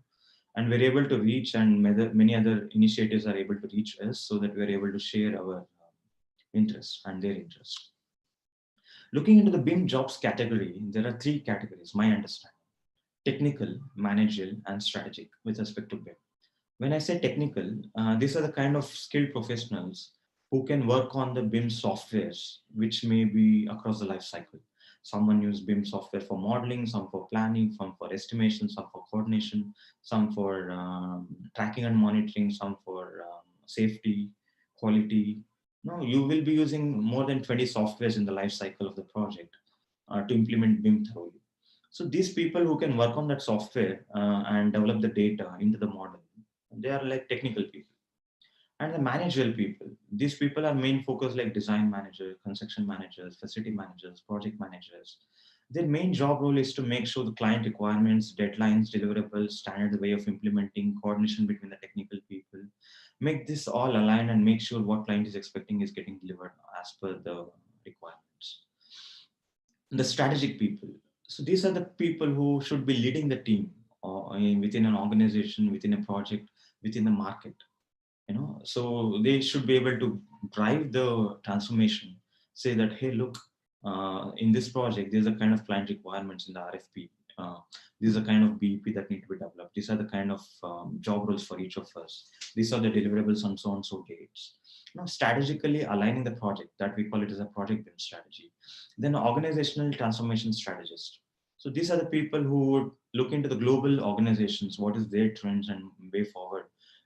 And we're able to reach, and many other initiatives are able to reach us, so that we're able to share our interests and their interests. Looking into the BIM jobs category, there are 3 categories, my understanding: technical, managerial, and strategic with respect to BIM. When I say technical, these are the kind of skilled professionals who can work on the BIM softwares, which may be across the life cycle. Someone use BIM software for modeling, some for planning, some for estimation, some for coordination, some for tracking and monitoring, some for safety, quality. No, you will be using more than 20 softwares in the life cycle of the project to implement BIM thoroughly. So these people who can work on that software and develop the data into the model, they are like technical people. And the managerial people, these people are main focus like design manager, construction managers, facility managers, project managers. Their main job role is to make sure the client requirements, deadlines, deliverables, standard way of implementing, coordination between the technical people, make this all align and make sure what client is expecting is getting delivered as per the requirements. The strategic people. So these are the people who should be leading the team or within an organization, within a project, within the market. So they should be able to drive the transformation, say that, hey, look, in this project, there's a kind of client requirements in the RFP. These are kind of BEP that need to be developed. These are the kind of job roles for each of us. These are the deliverables and so on, so dates. Strategically aligning the project, that we call it as a project BIM strategy. Then organizational transformation strategist. So these are the people who would look into the global organizations, what is their trends and way forward,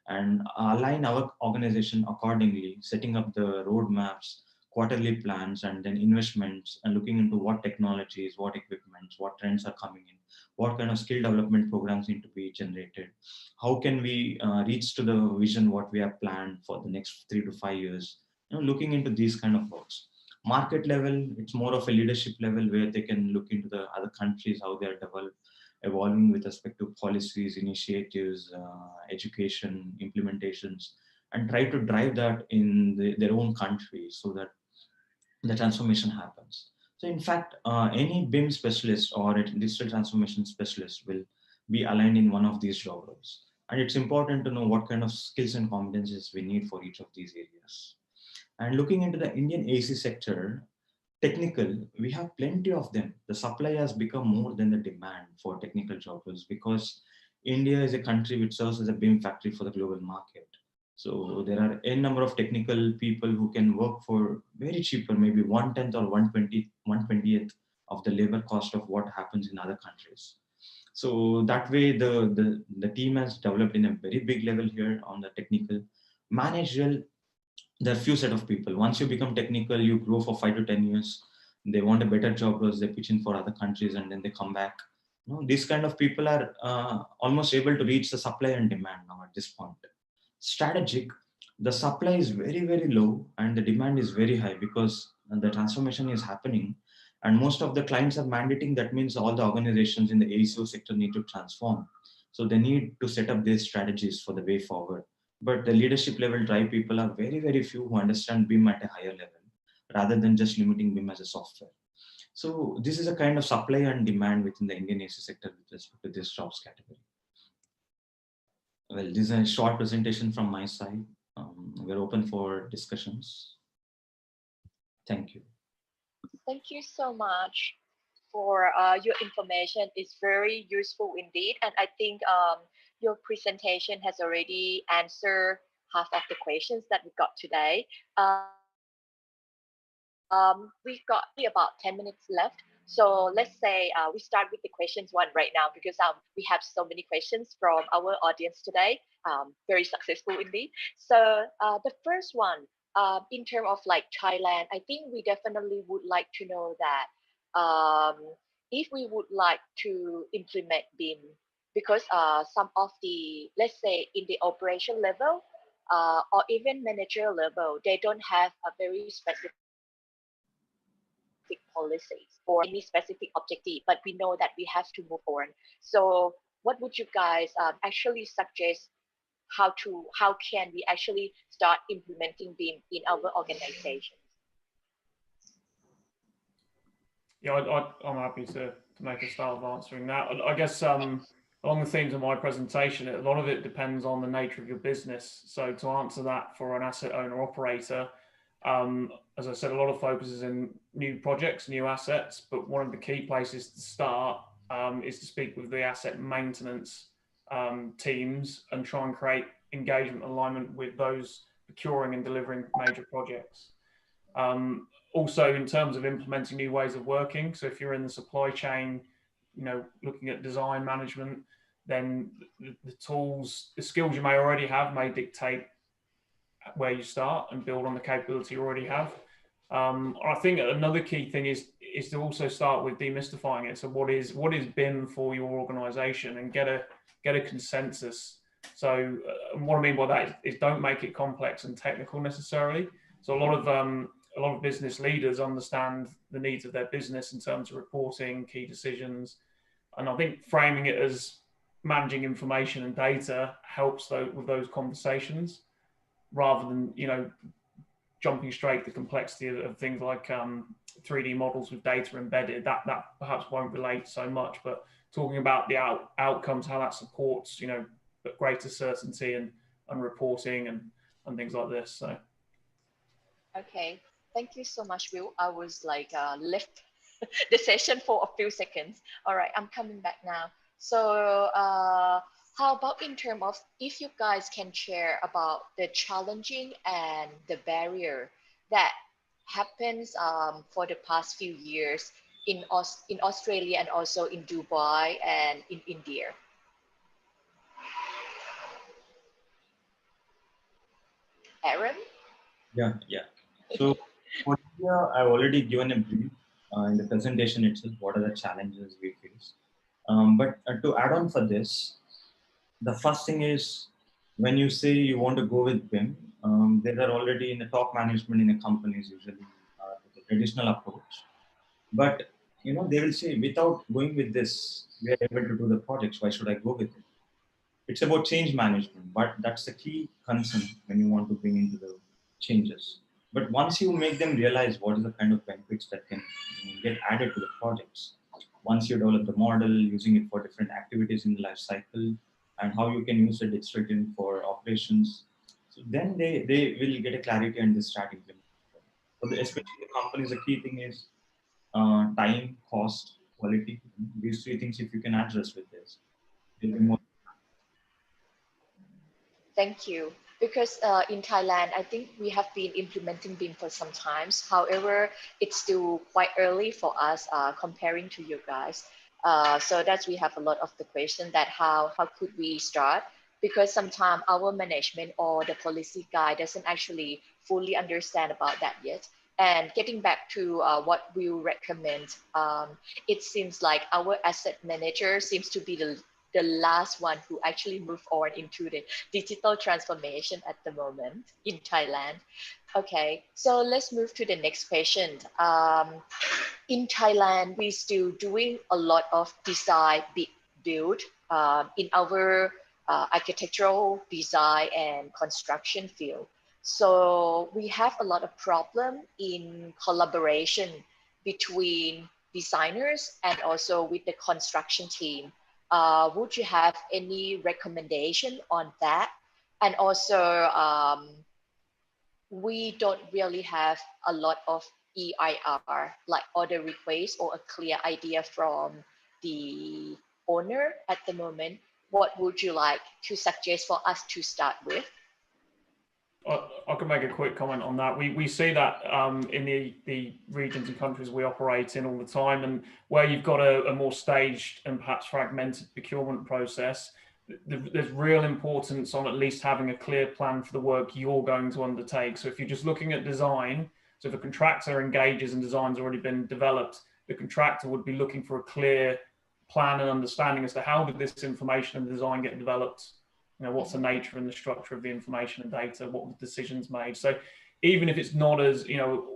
and align our organization accordingly, setting up the roadmaps, quarterly plans, and then investments, and looking into what technologies, what equipments, what trends are coming in, what kind of skill development programs need to be generated, how can we reach to the vision what we have planned for the next 3 to 5 years. Looking into these kind of works. Market level, it's more of a leadership level where they can look into the other countries, how they are evolving with respect to policies, initiatives, education, implementations, and try to drive that in their own country so that the transformation happens. So in fact, any BIM specialist or a digital transformation specialist will be aligned in one of these job roles. And it's important to know what kind of skills and competencies we need for each of these areas. And looking into the Indian AEC sector, technical, we have plenty of them. The supply has become more than the demand for technical job roles because India is a country which serves as a BIM factory for the global market. So there are a number of technical people who can work for very cheaper, maybe 1/10 or 1/20th of the labor cost of what happens in other countries. So that way the team has developed in a very big level here on the technical. Managerial, there are few set of people. Once you become technical, you grow for 5 to 10 years. They want a better job because they pitch in for other countries and then they come back. These kind of people are almost able to reach the supply and demand now at this point. Strategic, the supply is very, very low and the demand is very high because the transformation is happening and most of the clients are mandating. That means all the organizations in the AECO sector need to transform. So they need to set up their strategies for the way forward. But the leadership level drive people are very, very few who understand BIM at a higher level rather than just limiting BIM as a software. So this is a kind of supply and demand within the Indian AECO sector with respect to this jobs category. Well, this is a short presentation from my side. We're open for discussions. Thank you. Thank you so much for your information. It's very useful indeed. And I think your presentation has already answered half of the questions that we got today. We've got about 10 minutes left. So let's say we start with the questions one right now because we have so many questions from our audience today. Very successful indeed. So the first one, in terms of like Thailand, I think we definitely would like to know that if we would like to implement BIM, because some of the, let's say in the operation level or even manager level, they don't have a very specific policies or any specific objective, but we know that we have to move on. So what would you guys actually suggest how can we actually start implementing BIM in our organizations? Yeah, I'm happy to make a start of answering that. I guess along the themes of my presentation, a lot of it depends on the nature of your business. So to answer that for an asset owner operator, as I said, a lot of focus is in new projects, new assets, but one of the key places to start is to speak with the asset maintenance teams and try and create engagement alignment with those procuring and delivering major projects. Also, in terms of implementing new ways of working, so if you're in the supply chain, looking at design management, then the tools, the skills you may already have may dictate where you start and build on the capability you already have. I think another key thing is to also start with demystifying it. So what is BIM for your organization, and get a consensus. So what I mean by that is don't make it complex and technical necessarily. So a a lot of business leaders understand the needs of their business in terms of reporting, key decisions. And I think framing it as managing information and data helps with those conversations, rather than, you know, jumping straight to the complexity of things like 3D models with data embedded. That perhaps won't relate so much, but talking about the outcomes, how that supports, you know, greater certainty and reporting and things like this. So. Okay, thank you so much, Will. I was like left the session for a few seconds. All right, I'm coming back now. So how about in terms of if you guys can share about the challenging and the barrier that happens for the past few years in Australia and also in Dubai and in India? Aaron? Yeah. So for India, I've already given a brief in the presentation itself, what are the challenges we face. But to add on for this, the first thing is, when you say you want to go with BIM, there are already in the top management in the companies usually the traditional approach. But you know, they will say, without going with this, we are able to do the projects. Why should I go with it? It's about change management, but that's the key concern when you want to bring into the changes. But once you make them realize what is the kind of benefits that can get added to the projects, once you develop the model, using it for different activities in the life cycle, and how you can use the digital twin for operations, so then they will get a clarity and they start implementing. So especially the companies, the key thing is time, cost, quality. These three things, if you can address with this, they'll be more. Thank you. Because in Thailand, I think we have been implementing BIM for some time. However, it's still quite early for us comparing to you guys. So that's we have a lot of the question that how could we start? Because sometimes our management or the policy guy doesn't actually fully understand about that yet. And getting back to what we recommend, it seems like our asset manager seems to be the last one who actually moved on into the digital transformation at the moment in Thailand. Okay, so let's move to the next question. In Thailand, we're still doing a lot of design build in our architectural design and construction field. So we have a lot of problem in collaboration between designers and also with the construction team. Would you have any recommendation on that? And also, we don't really have a lot of EIR, like order request or a clear idea from the owner at the moment. What would you like to suggest for us to start with? I can make a quick comment on that. We see that in the regions and countries we operate in all the time, and where you've got a more staged and perhaps fragmented procurement process, there's real importance on at least having a clear plan for the work you're going to undertake. So if you're just looking at design, so if a contractor engages and design's already been developed, the contractor would be looking for a clear plan and understanding as to how did this information and design get developed. You know, what's the nature and the structure of the information and data, what were the decisions made. So even if it's not as, you know,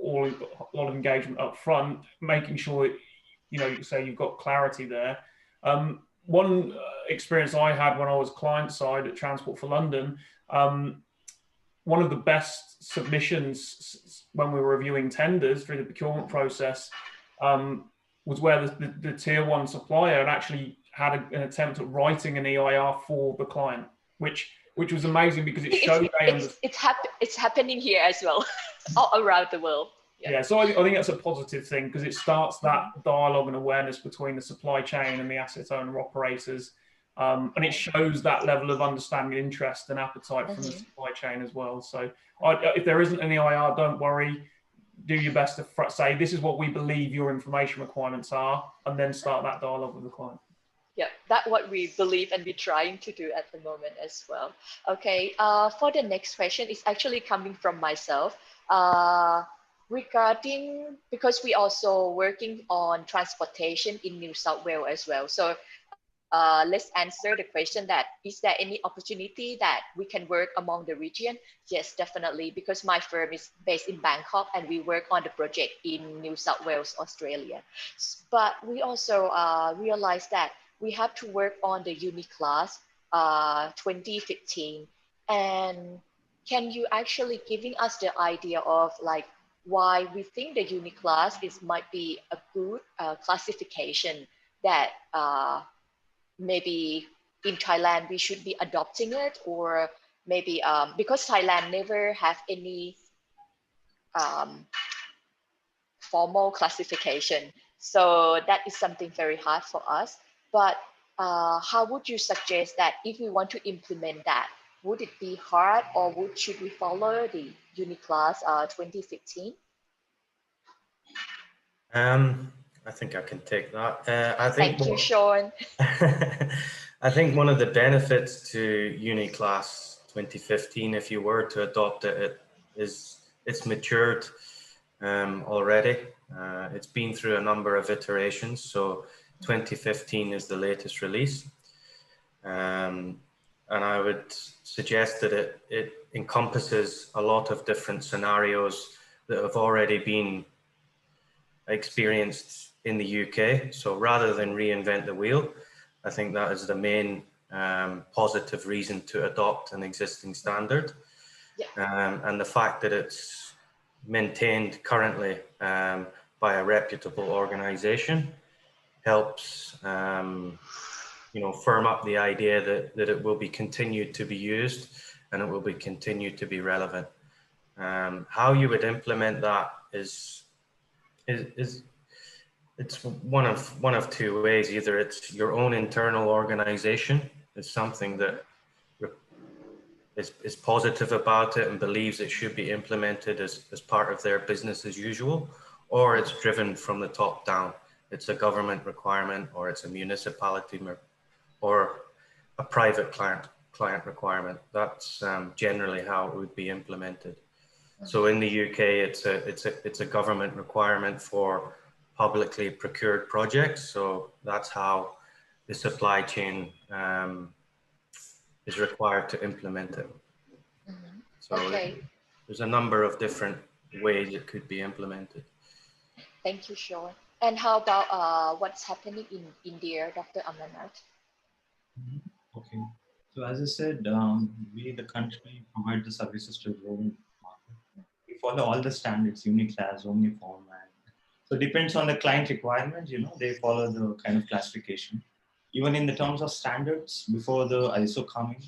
a lot of engagement up front, making sure, you know, you say you've got clarity there. One experience I had when I was client side at Transport for London, one of the best submissions when we were reviewing tenders through the procurement process was where the tier one supplier had actually had an attempt at writing an EIR for the client, which was amazing because it showed it's happening here as well, all around the world. Yeah, so I think that's a positive thing because it starts that dialogue and awareness between the supply chain and the asset owner operators, and it shows that level of understanding, interest, and appetite from the supply chain as well. So if there isn't an EIR, don't worry. Do your best to say this is what we believe your information requirements are, and then start that dialogue with the client. Yeah, that's what we believe and we're trying to do at the moment as well. Okay, for the next question, it's actually coming from myself. Regarding, because we also working on transportation in New South Wales as well. So let's answer the question that is there any opportunity that we can work among the region? Yes, definitely, because my firm is based in Bangkok and we work on the project in New South Wales, Australia. But we also realized that we have to work on the uni class 2015. And can you actually giving us the idea of like why we think the uni class is might be a good classification that maybe in Thailand we should be adopting it, or maybe because Thailand never have any formal classification, so that is something very hard for us. But how would you suggest that if we want to implement that, would it be hard, or should we follow the UniClass 2015? I think I can take that. I think Thank you, Sean. I think one of the benefits to UniClass 2015, if you were to adopt it, is it's matured already. It's been through a number of iterations. So 2015 is the latest release. And I would suggest that it encompasses a lot of different scenarios that have already been experienced in the UK. So rather than reinvent the wheel, I think that is the main positive reason to adopt an existing standard. Yeah. And the fact that it's maintained currently by a reputable organization helps firm up the idea that it will be continued to be used and it will be continued to be relevant. How you would implement that is it's one of two ways. Either it's your own internal organization is something that is positive about it and believes it should be implemented as part of their business as usual, or it's driven from the top down. It's a government requirement, or it's a municipality or a private client requirement. That's generally how it would be implemented. So in the UK, it's a government requirement for publicly procured projects. So that's how the supply chain is required to implement it. Mm-hmm. So okay. There's a number of different ways it could be implemented. Thank you, Sean. And how about what's happening in India, Dr. Amarnath? Okay. So as I said, we, the country, provide the services to the global market. We follow all the standards, UniClass, Omniform, and so it depends on the client requirements, they follow the kind of classification. Even in the terms of standards, before the ISO coming,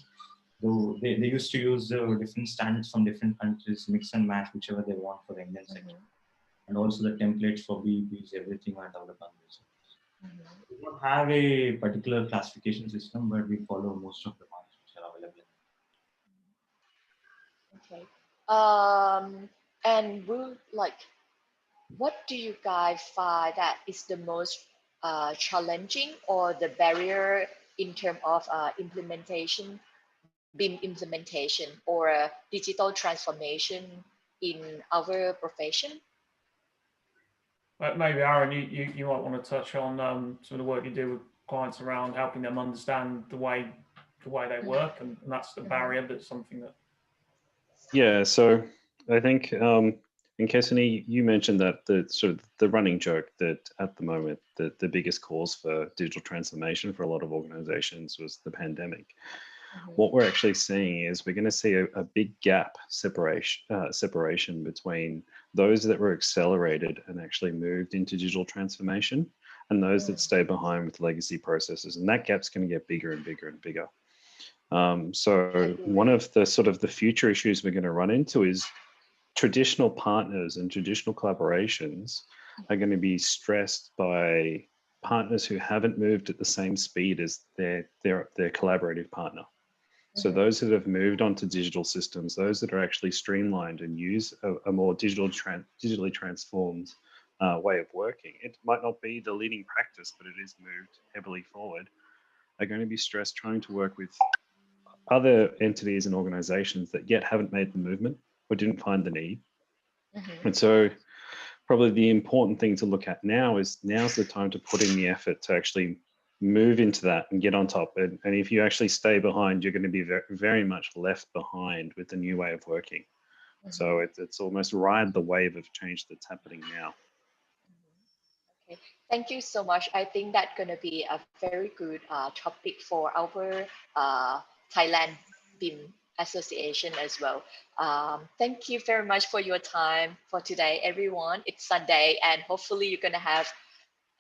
though they used to use the different standards from different countries, mix and match whichever they want for the Indian sector. And also the templates for BEPs, everything are developed on this. We don't have a particular classification system, but we follow most of the ones which are available. Okay. And what do you guys find that is the most challenging or the barrier in terms of implementation, BIM implementation or digital transformation in our profession? Maybe Aaron, you might want to touch on some of the work you do with clients around helping them understand the way they work, and that's the barrier. That's something that. Yeah, so I think in Kesinee, you mentioned that the running joke that at the moment the biggest cause for digital transformation for a lot of organizations was the pandemic. What we're actually seeing is we're going to see a big gap separation between those that were accelerated and actually moved into digital transformation and those that stay behind with legacy processes. And that gap's going to get bigger and bigger and bigger. So one of the future issues we're going to run into is traditional partners and traditional collaborations are going to be stressed by partners who haven't moved at the same speed as their collaborative partner. So those that have moved on to digital systems, those that are actually streamlined and use a more digitally transformed way of working, it might not be the leading practice, but it is moved heavily forward, are going to be stressed trying to work with other entities and organizations that yet haven't made the movement or didn't find the need. And so probably the important thing to look at now is now's the time to put in the effort to actually move into that and get on top. And if you actually stay behind, you're going to be very, very much left behind with the new way of working. So it's almost ride the wave of change that's happening now. Okay, thank you so much. I think that's going to be a very good topic for our Thailand BIM Association as well. Thank you very much for your time for today, everyone. It's Sunday, and hopefully you're going to have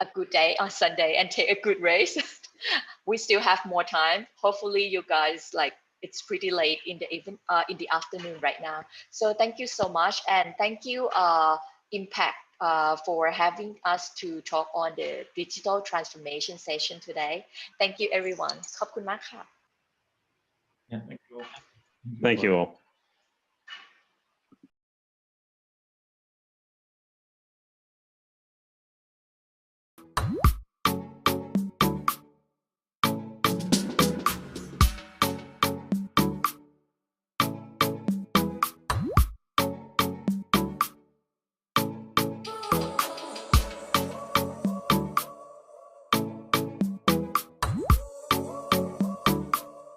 a good day on Sunday and take a good rest. We still have more time. Hopefully you guys, like, it's pretty late in the even in the afternoon right now. So thank you so much, and thank you Impact for having us to talk on the digital transformation session today. Thank you everyone. ขอบคุณมากค่ะ Yeah. Thank you all. Thank you all.